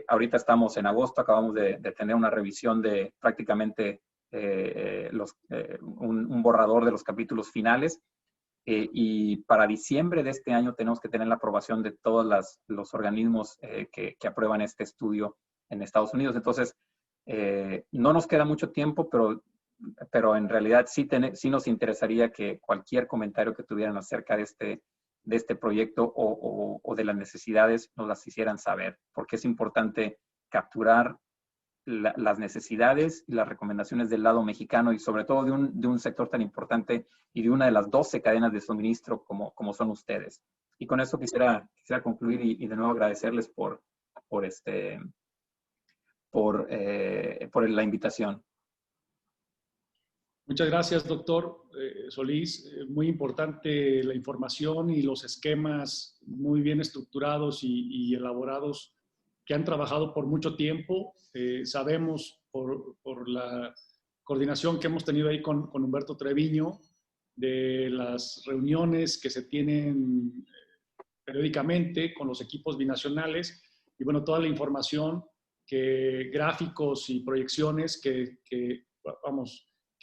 Ahorita estamos en agosto, acabamos de tener una revisión de prácticamente un borrador de los capítulos finales. Y para diciembre de este año tenemos que tener la aprobación de todos los organismos que aprueban este estudio en Estados Unidos. Entonces, no nos queda mucho tiempo, pero en realidad sí nos interesaría que cualquier comentario que tuvieran acerca de este proyecto o de las necesidades nos las hicieran saber, porque es importante capturar las necesidades y las recomendaciones del lado mexicano y sobre todo de un sector tan importante y de una de las 12 cadenas de suministro como son ustedes. Y con eso quisiera concluir y de nuevo agradecerles por la invitación. Muchas gracias, doctor Solís. Muy importante la información y los esquemas muy bien estructurados y elaborados que han trabajado por mucho tiempo. Sabemos por la coordinación que hemos tenido ahí con Humberto Treviño, de las reuniones que se tienen periódicamente con los equipos binacionales y bueno, toda la información, gráficos y proyecciones que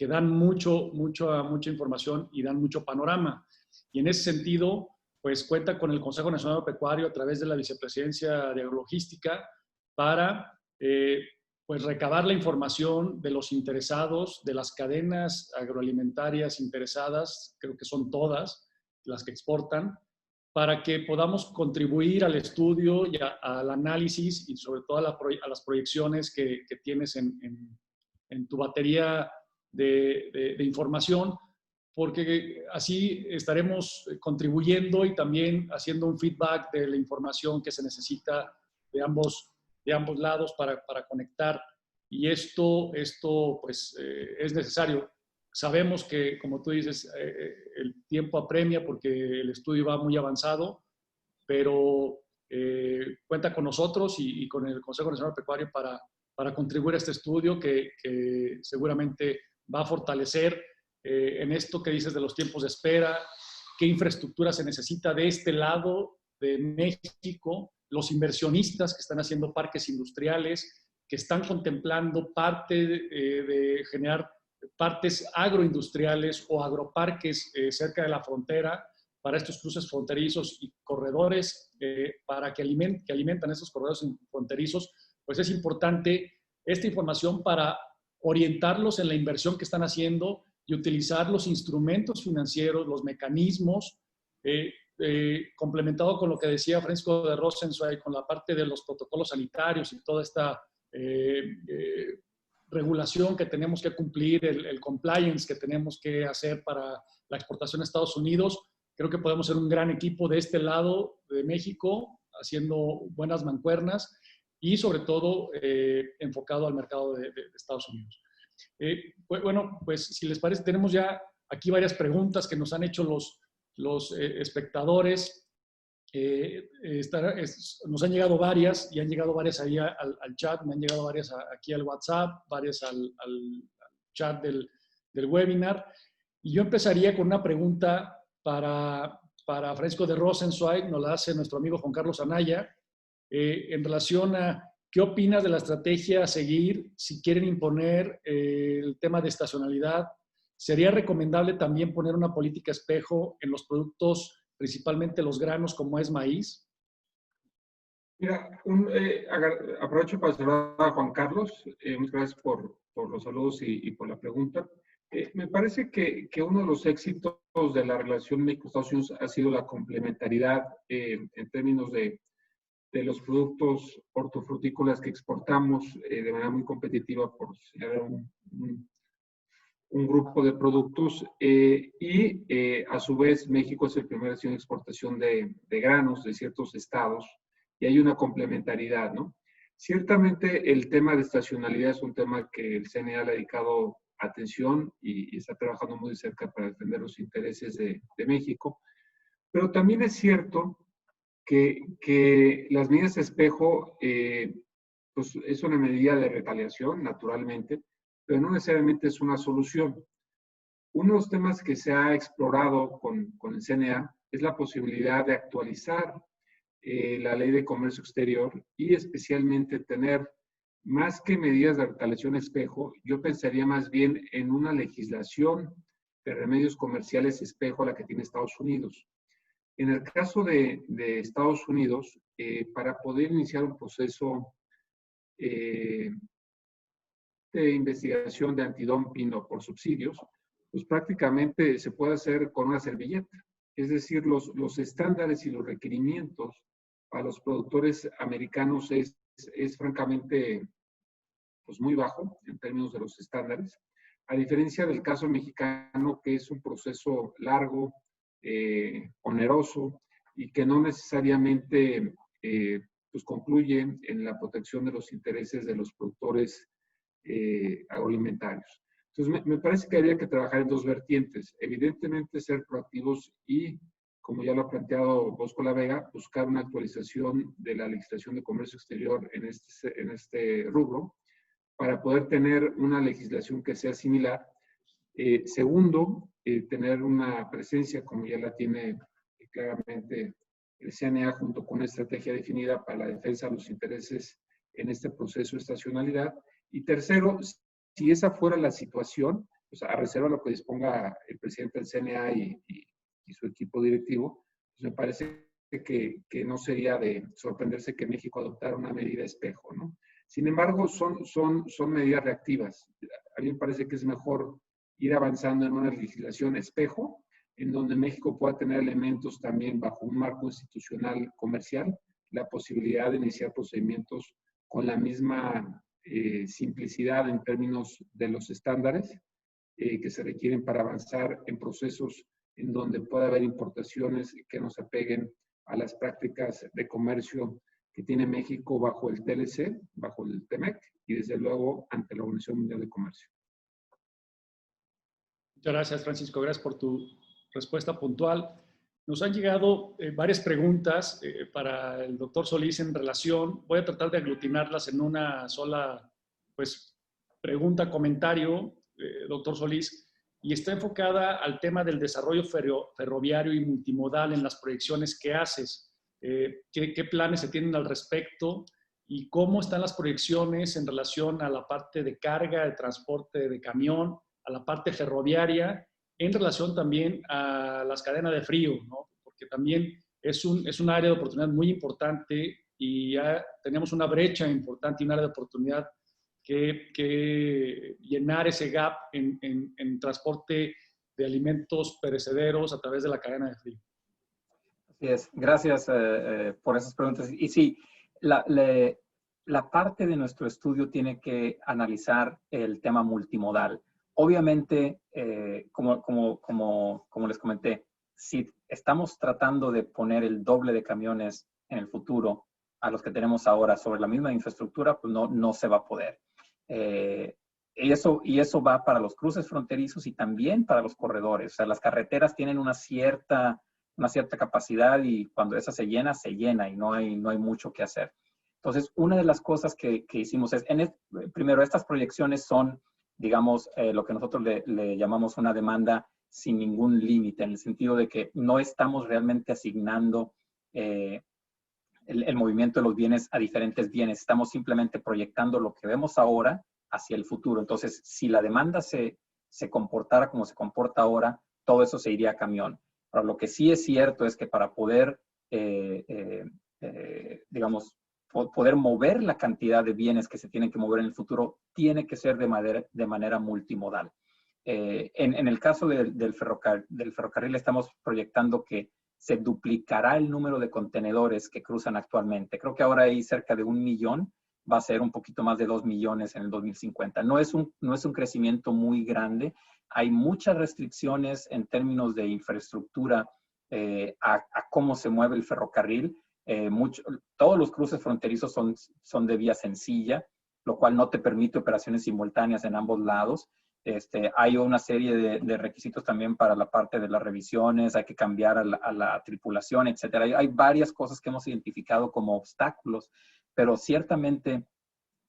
dan mucha información y dan mucho panorama. Y en ese sentido, pues cuenta con el Consejo Nacional Agropecuario a través de la Vicepresidencia de Agrologística para pues recabar la información de los interesados, de las cadenas agroalimentarias interesadas, creo que son todas las que exportan, para que podamos contribuir al estudio y al análisis y sobre todo a las proyecciones que tienes en tu batería de información, porque así estaremos contribuyendo y también haciendo un feedback de la información que se necesita de ambos lados para conectar. Y esto pues, es necesario. Sabemos que, como tú dices, el tiempo apremia porque el estudio va muy avanzado, pero cuenta con nosotros y con el Consejo Nacional Agropecuario para contribuir a este estudio que seguramente va a fortalecer en esto que dices de los tiempos de espera, qué infraestructura se necesita de este lado de México, los inversionistas que están haciendo parques industriales, que están contemplando parte de generar partes agroindustriales o agroparques cerca de la frontera para estos cruces fronterizos y corredores que alimentan esos corredores fronterizos, pues es importante esta información para orientarlos en la inversión que están haciendo y utilizar los instrumentos financieros, los mecanismos, complementado con lo que decía Francisco de Rosenzweig, con la parte de los protocolos sanitarios y toda esta regulación que tenemos que cumplir, el compliance que tenemos que hacer para la exportación a Estados Unidos. Creo que podemos ser un gran equipo de este lado de México, haciendo buenas mancuernas y sobre todo enfocado al mercado de Estados Unidos. Bueno, pues si les parece, tenemos ya aquí varias preguntas que nos han hecho los espectadores. Nos han llegado varias y han llegado varias ahí al chat, me han llegado varias aquí al WhatsApp, varias al chat del webinar. Y yo empezaría con una pregunta para Francisco de Rosenzweig, nos la hace nuestro amigo Juan Carlos Anaya, en relación a qué opinas de la estrategia a seguir si quieren imponer el tema de estacionalidad. ¿Sería recomendable también poner una política espejo en los productos, principalmente los granos, como es maíz? Mira, aprovecho para saludar a Juan Carlos. Muchas gracias por los saludos y por la pregunta. Me parece que uno de los éxitos de la relación México-Estados Unidos ha sido la complementariedad en términos de los productos hortofrutícolas que exportamos de manera muy competitiva, por señalar un grupo de productos, y a su vez México es el primer destino de exportación de granos de ciertos estados, y hay una complementariedad, ¿no? Ciertamente el tema de estacionalidad es un tema que el CNA le ha dedicado atención y está trabajando muy cerca para defender los intereses de México, pero también es cierto que las medidas de espejo pues es una medida de retaliación, naturalmente, pero no necesariamente es una solución. Uno de los temas que se ha explorado con el CNA es la posibilidad de actualizar la ley de comercio exterior y especialmente tener, más que medidas de retaliación espejo, yo pensaría más bien en una legislación de remedios comerciales espejo a la que tiene Estados Unidos. En el caso de Estados Unidos, para poder iniciar un proceso de investigación de antidumping o por subsidios, pues prácticamente se puede hacer con una servilleta. Es decir, los estándares y los requerimientos a los productores americanos es francamente pues muy bajo en términos de los estándares, a diferencia del caso mexicano, que es un proceso largo, oneroso, y que no necesariamente pues concluye en la protección de los intereses de los productores agroalimentarios. Entonces, me parece que habría que trabajar en dos vertientes. Evidentemente, ser proactivos y, como ya lo ha planteado Bosco La Vega, buscar una actualización de la legislación de comercio exterior en este rubro, para poder tener una legislación que sea similar. Segundo, tener una presencia, como ya la tiene claramente el CNA, junto con una estrategia definida para la defensa de los intereses en este proceso de estacionalidad. Y tercero, si esa fuera la situación, pues a reserva de lo que disponga el presidente del CNA y su equipo directivo, pues me parece que no sería de sorprenderse que México adoptara una medida espejo, ¿no? Sin embargo, son medidas reactivas. A mí me parece que es mejor ir avanzando en una legislación espejo, en donde México pueda tener elementos también bajo un marco institucional comercial, la posibilidad de iniciar procedimientos con la misma simplicidad en términos de los estándares que se requieren para avanzar en procesos en donde pueda haber importaciones que nos apeguen a las prácticas de comercio que tiene México bajo el TLC, bajo el TEMEC y desde luego ante la Organización Mundial de Comercio. Muchas gracias, Francisco. Gracias por tu respuesta puntual. Nos han llegado varias preguntas para el doctor Solís en relación. Voy a tratar de aglutinarlas en una sola pregunta, comentario, doctor Solís, y está enfocada al tema del desarrollo ferroviario y multimodal en las proyecciones que haces. ¿Qué planes se tienen al respecto y cómo están las proyecciones en relación a la parte de carga, de transporte de camión, a la parte ferroviaria, en relación también a las cadenas de frío, ¿no? Porque también es un área de oportunidad muy importante y ya tenemos una brecha importante y un área de oportunidad que llenar ese gap en transporte de alimentos perecederos a través de la cadena de frío. Así es. Gracias por esas preguntas. Y sí, la parte de nuestro estudio tiene que analizar el tema multimodal. Obviamente, como les comenté, si estamos tratando de poner el doble de camiones en el futuro a los que tenemos ahora sobre la misma infraestructura, pues no se va a poder. Y eso va para los cruces fronterizos y también para los corredores. O sea, las carreteras tienen una cierta capacidad y cuando esa se llena y no hay mucho que hacer. Entonces, una de las cosas que hicimos es, primero, estas proyecciones son, digamos, lo que nosotros le llamamos una demanda sin ningún límite, en el sentido de que no estamos realmente asignando el movimiento de los bienes a diferentes bienes. Estamos simplemente proyectando lo que vemos ahora hacia el futuro. Entonces, si la demanda se comportara como se comporta ahora, todo eso se iría a camión. Pero lo que sí es cierto es que para poder, digamos, poder mover la cantidad de bienes que se tienen que mover en el futuro, tiene que ser de manera multimodal. En el caso del ferrocarril estamos proyectando que se duplicará el número de contenedores que cruzan actualmente. Creo que ahora hay cerca de 1 millón, va a ser un poquito más de 2 millones en el 2050. No es un crecimiento muy grande. Hay muchas restricciones en términos de infraestructura a cómo se mueve el ferrocarril. Todos los cruces fronterizos son de vía sencilla, lo cual no te permite operaciones simultáneas en ambos lados. Hay una serie de requisitos también para la parte de las revisiones, hay que cambiar a la tripulación, etc. Hay varias cosas que hemos identificado como obstáculos, pero ciertamente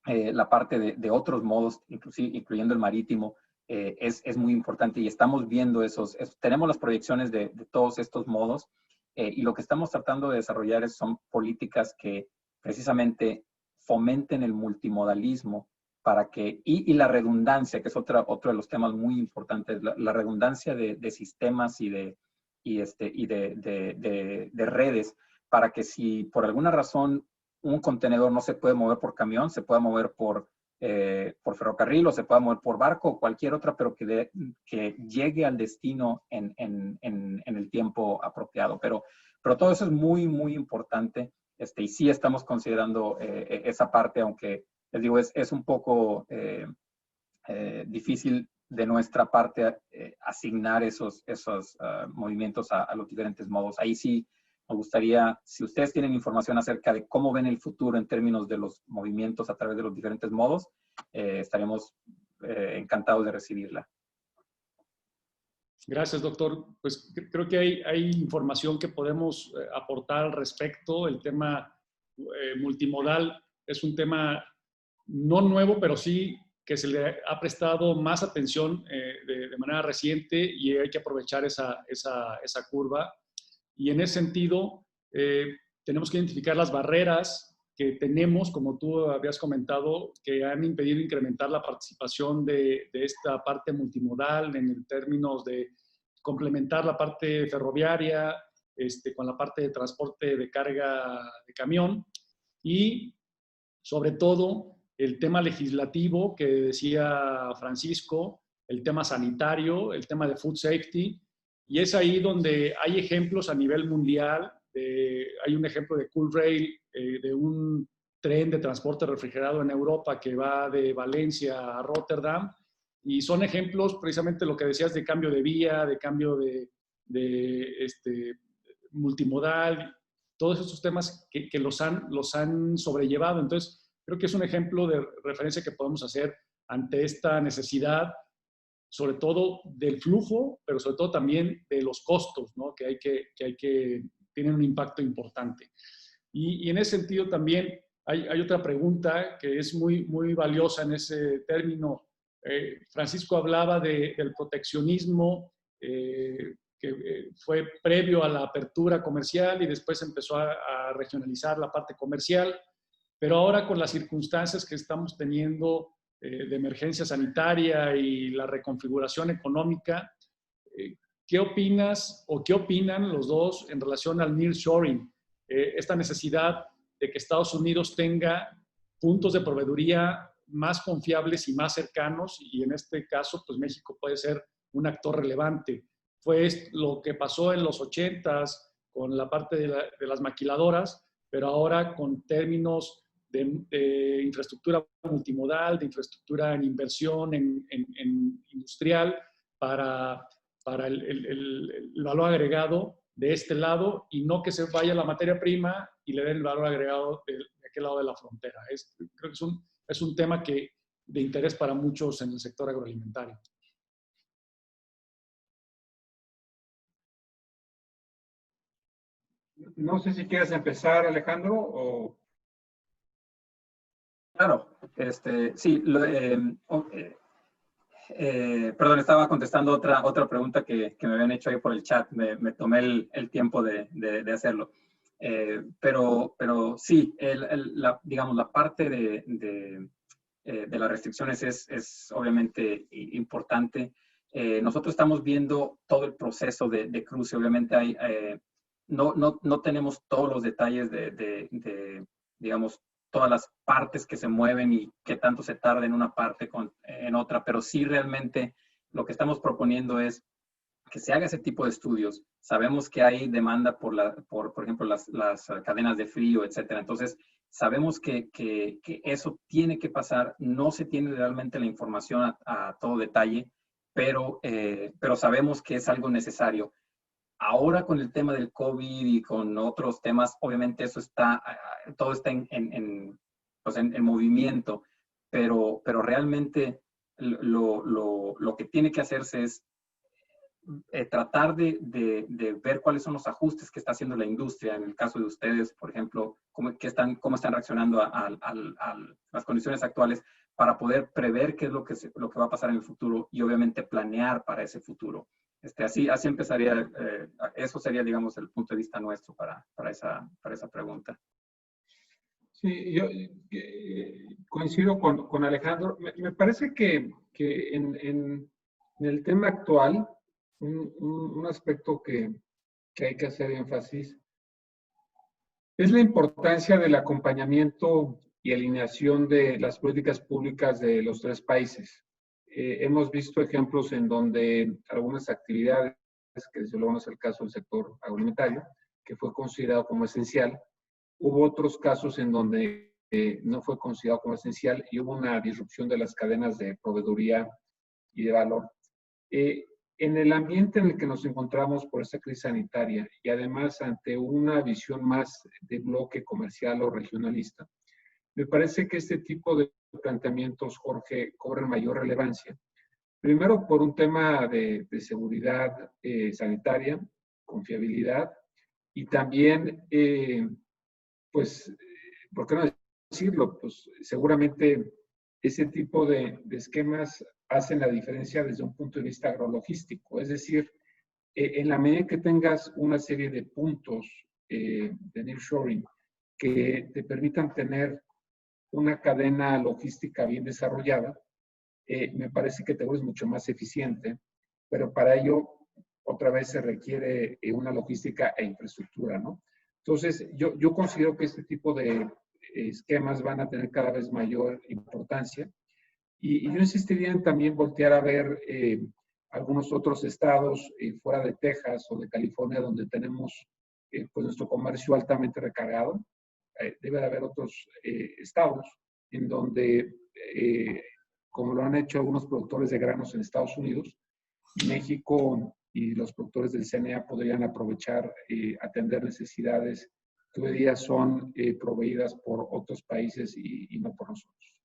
la parte de otros modos, incluyendo el marítimo, es muy importante y estamos viendo tenemos las proyecciones de todos estos modos y lo que estamos tratando de desarrollar son políticas que precisamente fomenten el multimodalismo para que, y la redundancia, que es otro de los temas muy importantes, la redundancia de sistemas y de redes, para que si por alguna razón un contenedor no se puede mover por camión, se pueda mover por ferrocarril o se pueda mover por barco o cualquier otra, pero que llegue al destino en el tiempo apropiado. Pero todo eso es muy, muy importante y sí estamos considerando esa parte, aunque les digo, es un poco difícil de nuestra parte asignar esos movimientos a los diferentes modos. Ahí sí me gustaría, si ustedes tienen información acerca de cómo ven el futuro en términos de los movimientos a través de los diferentes modos, estaremos encantados de recibirla. Gracias, doctor. Pues creo que hay información que podemos aportar al respecto. El tema multimodal es un tema no nuevo, pero sí que se le ha prestado más atención de manera reciente y hay que aprovechar esa curva. Y en ese sentido, tenemos que identificar las barreras que tenemos, como tú habías comentado, que han impedido incrementar la participación de esta parte multimodal en términos de complementar la parte ferroviaria con la parte de transporte de carga de camión y, sobre todo, el tema legislativo que decía Francisco, el tema sanitario, el tema de food safety, y es ahí donde hay ejemplos a nivel mundial. Hay un ejemplo de Cool Rail, de un tren de transporte refrigerado en Europa que va de Valencia a Rotterdam, y son ejemplos precisamente lo que decías de cambio de vía, de cambio de multimodal, todos estos temas que los han sobrellevado. Entonces, creo que es un ejemplo de referencia que podemos hacer ante esta necesidad, sobre todo del flujo, pero sobre todo también de los costos, ¿no? que tienen un impacto importante. Y en ese sentido también hay otra pregunta que es muy, muy valiosa en ese término. Francisco hablaba del proteccionismo que fue previo a la apertura comercial y después empezó a regionalizar la parte comercial. Pero ahora con las circunstancias que estamos teniendo de emergencia sanitaria y la reconfiguración económica, ¿qué opinas o qué opinan los dos en relación al nearshoring? Esta necesidad de que Estados Unidos tenga puntos de proveeduría más confiables y más cercanos, y en este caso, pues México puede ser un actor relevante. Fue lo que pasó en los 80s con la parte de las maquiladoras, pero ahora con términos de infraestructura multimodal, de infraestructura en inversión, en industrial, para el valor agregado de este lado, y no que se vaya la materia prima y le den el valor agregado de aquel lado de la frontera. Creo que es un tema de interés para muchos en el sector agroalimentario. No sé si quieres empezar, Alejandro, o... Claro, sí, perdón, estaba contestando otra pregunta que me habían hecho ahí por el chat. Me tomé el tiempo de hacerlo. Pero sí, digamos, la parte de las restricciones es obviamente importante. Nosotros estamos viendo todo el proceso de cruce. Obviamente no tenemos todos los detalles digamos, todas las partes que se mueven y qué tanto se tarda en una parte en otra, pero sí realmente lo que estamos proponiendo es que se haga ese tipo de estudios. Sabemos que hay demanda por ejemplo, las cadenas de frío, etcétera. Entonces, sabemos que eso tiene que pasar. No se tiene realmente la información a todo detalle, pero sabemos que es algo necesario. Ahora con el tema del COVID y con otros temas, obviamente todo está pues en movimiento, pero realmente lo que tiene que hacerse es tratar de ver cuáles son los ajustes que está haciendo la industria. En el caso de ustedes, por ejemplo, cómo están reaccionando a las condiciones actuales para poder prever qué es lo que va a pasar en el futuro y obviamente planear para ese futuro. Así empezaría, eso sería, digamos, el punto de vista nuestro para esa pregunta. Sí, yo coincido con Alejandro. Me parece que en el tema actual, un aspecto que hay que hacer énfasis es la importancia del acompañamiento y alineación de las políticas públicas de los tres países. Hemos visto ejemplos en donde algunas actividades, que desde luego no es el caso del sector agroalimentario, que fue considerado como esencial, hubo otros casos en donde no fue considerado como esencial y hubo una disrupción de las cadenas de proveeduría y de valor. En el ambiente en el que nos encontramos por esta crisis sanitaria y además ante una visión más de bloque comercial o regionalista, me parece que este tipo de planteamientos, Jorge, cobran mayor relevancia. Primero, por un tema de seguridad sanitaria, confiabilidad, y también, pues, ¿por qué no decirlo? Pues seguramente ese tipo de esquemas hacen la diferencia desde un punto de vista agrologístico. Es decir, en la medida que tengas una serie de puntos de nearshoring que te permitan tener una cadena logística bien desarrollada, me parece que te vuelves mucho más eficiente, pero para ello otra vez se requiere una logística e infraestructura, ¿no? Entonces, yo considero que este tipo de esquemas van a tener cada vez mayor importancia y yo insistiría en también voltear a ver algunos otros estados fuera de Texas o de California donde tenemos pues nuestro comercio altamente recargado. Debe de haber otros estados en donde, como lo han hecho algunos productores de granos en Estados Unidos, México y los productores del CNA podrían aprovechar atender necesidades que hoy día son proveídas por otros países y no por nosotros.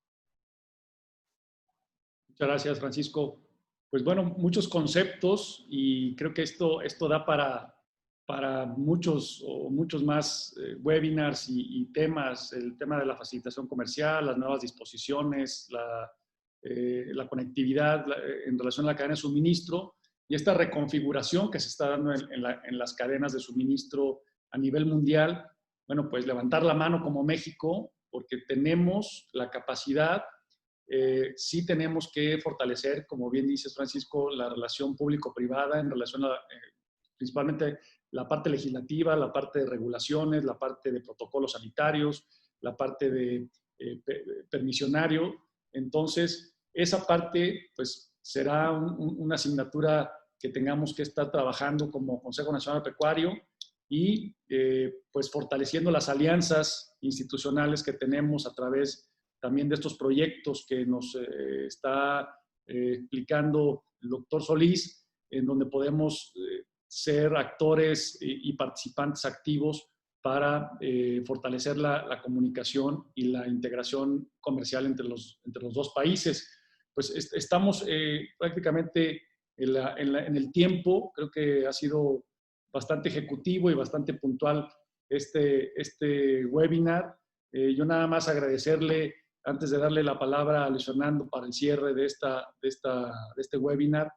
Muchas gracias, Francisco. Pues bueno, muchos conceptos y creo que esto da para muchos o muchos más webinars y temas, el tema de la facilitación comercial, las nuevas disposiciones, la conectividad en relación a la cadena de suministro y esta reconfiguración que se está dando en las cadenas de suministro a nivel mundial. Bueno, pues levantar la mano como México, porque tenemos la capacidad. Sí tenemos que fortalecer, como bien dices, Francisco, la relación público-privada en relación a principalmente la parte legislativa, la parte de regulaciones, la parte de protocolos sanitarios, la parte de permisionario, Entonces, esa parte pues será una asignatura que tengamos que estar trabajando como Consejo Nacional Agropecuario y pues fortaleciendo las alianzas institucionales que tenemos a través también de estos proyectos que nos está explicando el doctor Solís, en donde podemos ser actores y participantes activos para fortalecer la comunicación y la integración comercial entre los dos países. Pues estamos prácticamente en el tiempo. Creo que ha sido bastante ejecutivo y bastante puntual este webinar. Yo nada más agradecerle, antes de darle la palabra a Luis Fernando para el cierre de este webinar,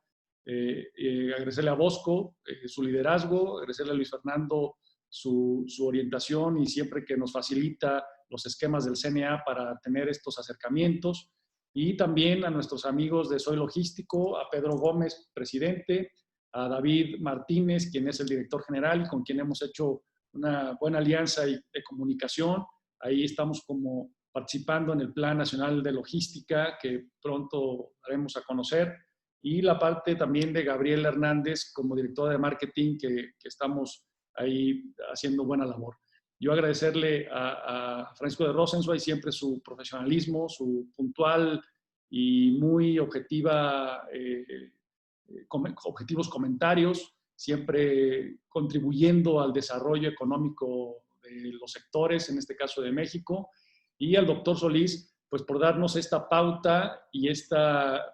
agradecerle a Bosco su liderazgo, agradecerle a Luis Fernando su orientación y siempre que nos facilita los esquemas del CNA para tener estos acercamientos. Y también a nuestros amigos de Soy Logístico, a Pedro Gómez, presidente, a David Martínez, quien es el director general y con quien hemos hecho una buena alianza de comunicación. Ahí estamos como participando en el Plan Nacional de Logística que pronto daremos a conocer. Y la parte también de Gabriel Hernández como director de marketing, que estamos ahí haciendo buena labor. Yo agradecerle a Francisco de Rosenzweig siempre su profesionalismo, su puntual y muy objetivos comentarios, siempre contribuyendo al desarrollo económico de los sectores, en este caso de México, y al doctor Solís, pues por darnos esta pauta y este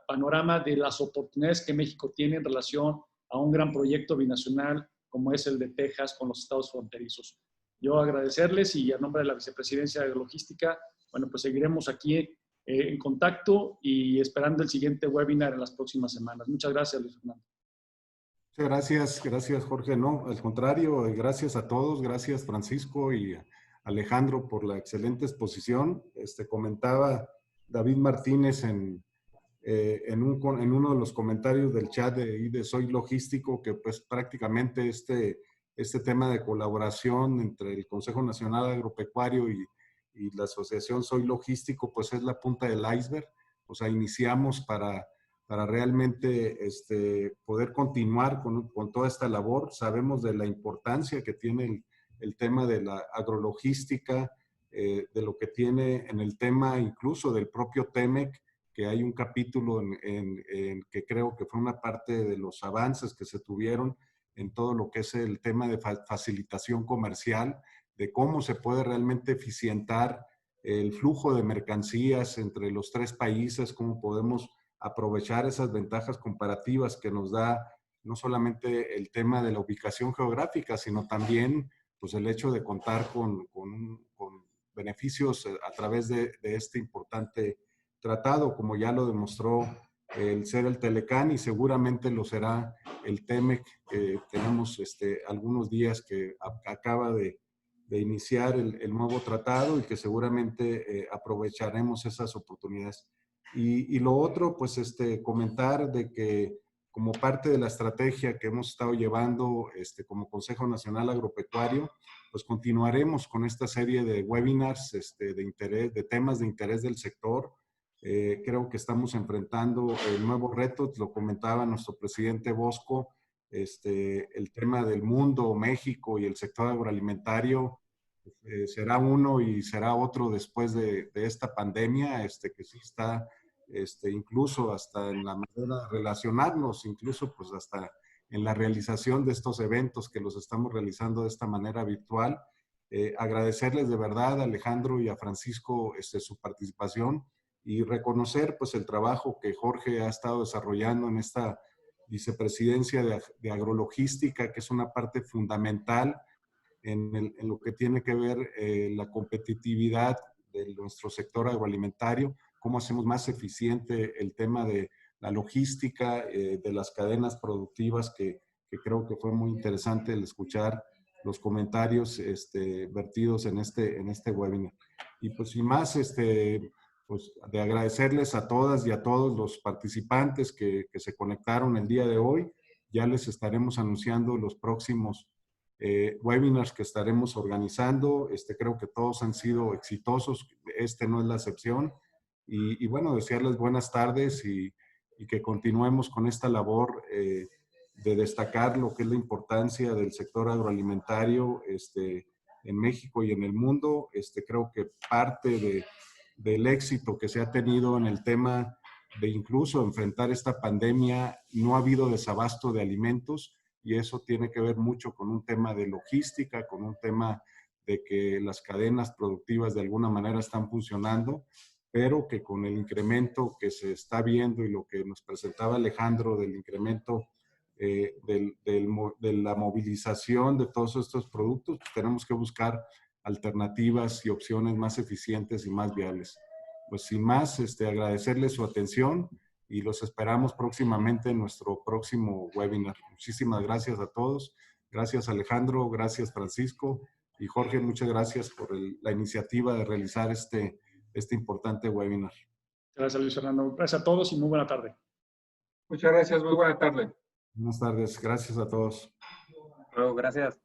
panorama de las oportunidades que México tiene en relación a un gran proyecto binacional como es el de Texas con los estados fronterizos. Yo agradecerles y a nombre de la Vicepresidencia de Logística, bueno, pues seguiremos aquí en contacto y esperando el siguiente webinar en las próximas semanas. Muchas gracias, Luis Fernando. Muchas gracias Jorge. No, al contrario, gracias a todos, gracias Francisco y Alejandro por la excelente exposición. Comentaba David Martínez en uno de los comentarios del chat de Soy Logístico que pues prácticamente este tema de colaboración entre el Consejo Nacional Agropecuario y la Asociación Soy Logístico pues es la punta del iceberg. O sea, iniciamos para realmente poder continuar con toda esta labor. Sabemos de la importancia que tiene el tema de la agrologística, de lo que tiene en el tema incluso del propio TEMEC, que hay un capítulo en que creo que fue una parte de los avances que se tuvieron en todo lo que es el tema de facilitación comercial, de cómo se puede realmente eficientar el flujo de mercancías entre los tres países, cómo podemos aprovechar esas ventajas comparativas que nos da no solamente el tema de la ubicación geográfica, sino también pues, el hecho de contar con beneficios a través de este importante tratado, como ya lo demostró el ser el Telecán y seguramente lo será el TEMEC. Tenemos algunos días que acaba de iniciar el nuevo tratado y que seguramente aprovecharemos esas oportunidades. Y lo otro, pues comentar de que como parte de la estrategia que hemos estado llevando como Consejo Nacional Agropecuario, pues continuaremos con esta serie de webinars de temas de interés del sector. Creo que estamos enfrentando nuevos retos, lo comentaba nuestro presidente Bosco, el tema del mundo, México y el sector agroalimentario será uno y será otro después de esta pandemia, que sí está incluso hasta en la manera de relacionarnos, incluso pues hasta en la realización de estos eventos que los estamos realizando de esta manera virtual. Agradecerles de verdad a Alejandro y a Francisco su participación y reconocer pues el trabajo que Jorge ha estado desarrollando en esta vicepresidencia de agrologística, que es una parte fundamental en lo que tiene que ver la competitividad de nuestro sector agroalimentario, cómo hacemos más eficiente el tema de la logística, de las cadenas productivas, que creo que fue muy interesante el escuchar los comentarios vertidos en este webinar. Y pues sin más, pues de agradecerles a todas y a todos los participantes que se conectaron el día de hoy. Ya les estaremos anunciando los próximos webinars que estaremos organizando. Creo que todos han sido exitosos, no es la excepción. Y bueno, desearles buenas tardes y que continuemos con esta labor de destacar lo que es la importancia del sector agroalimentario en México y en el mundo. Creo que parte del éxito que se ha tenido en el tema de incluso enfrentar esta pandemia, no ha habido desabasto de alimentos, y eso tiene que ver mucho con un tema de logística, con un tema de que las cadenas productivas de alguna manera están funcionando, pero que con el incremento que se está viendo y lo que nos presentaba Alejandro del incremento de la movilización de todos estos productos, pues tenemos que buscar alternativas y opciones más eficientes y más viables. Pues sin más, agradecerles su atención y los esperamos próximamente en nuestro próximo webinar. Muchísimas gracias a todos. Gracias Alejandro, gracias Francisco y Jorge, muchas gracias por la iniciativa de realizar este importante webinar. Gracias, Luis Fernando. Gracias a todos y muy buena tarde. Muchas gracias, muy buena tarde. Buenas tardes, gracias a todos. Gracias.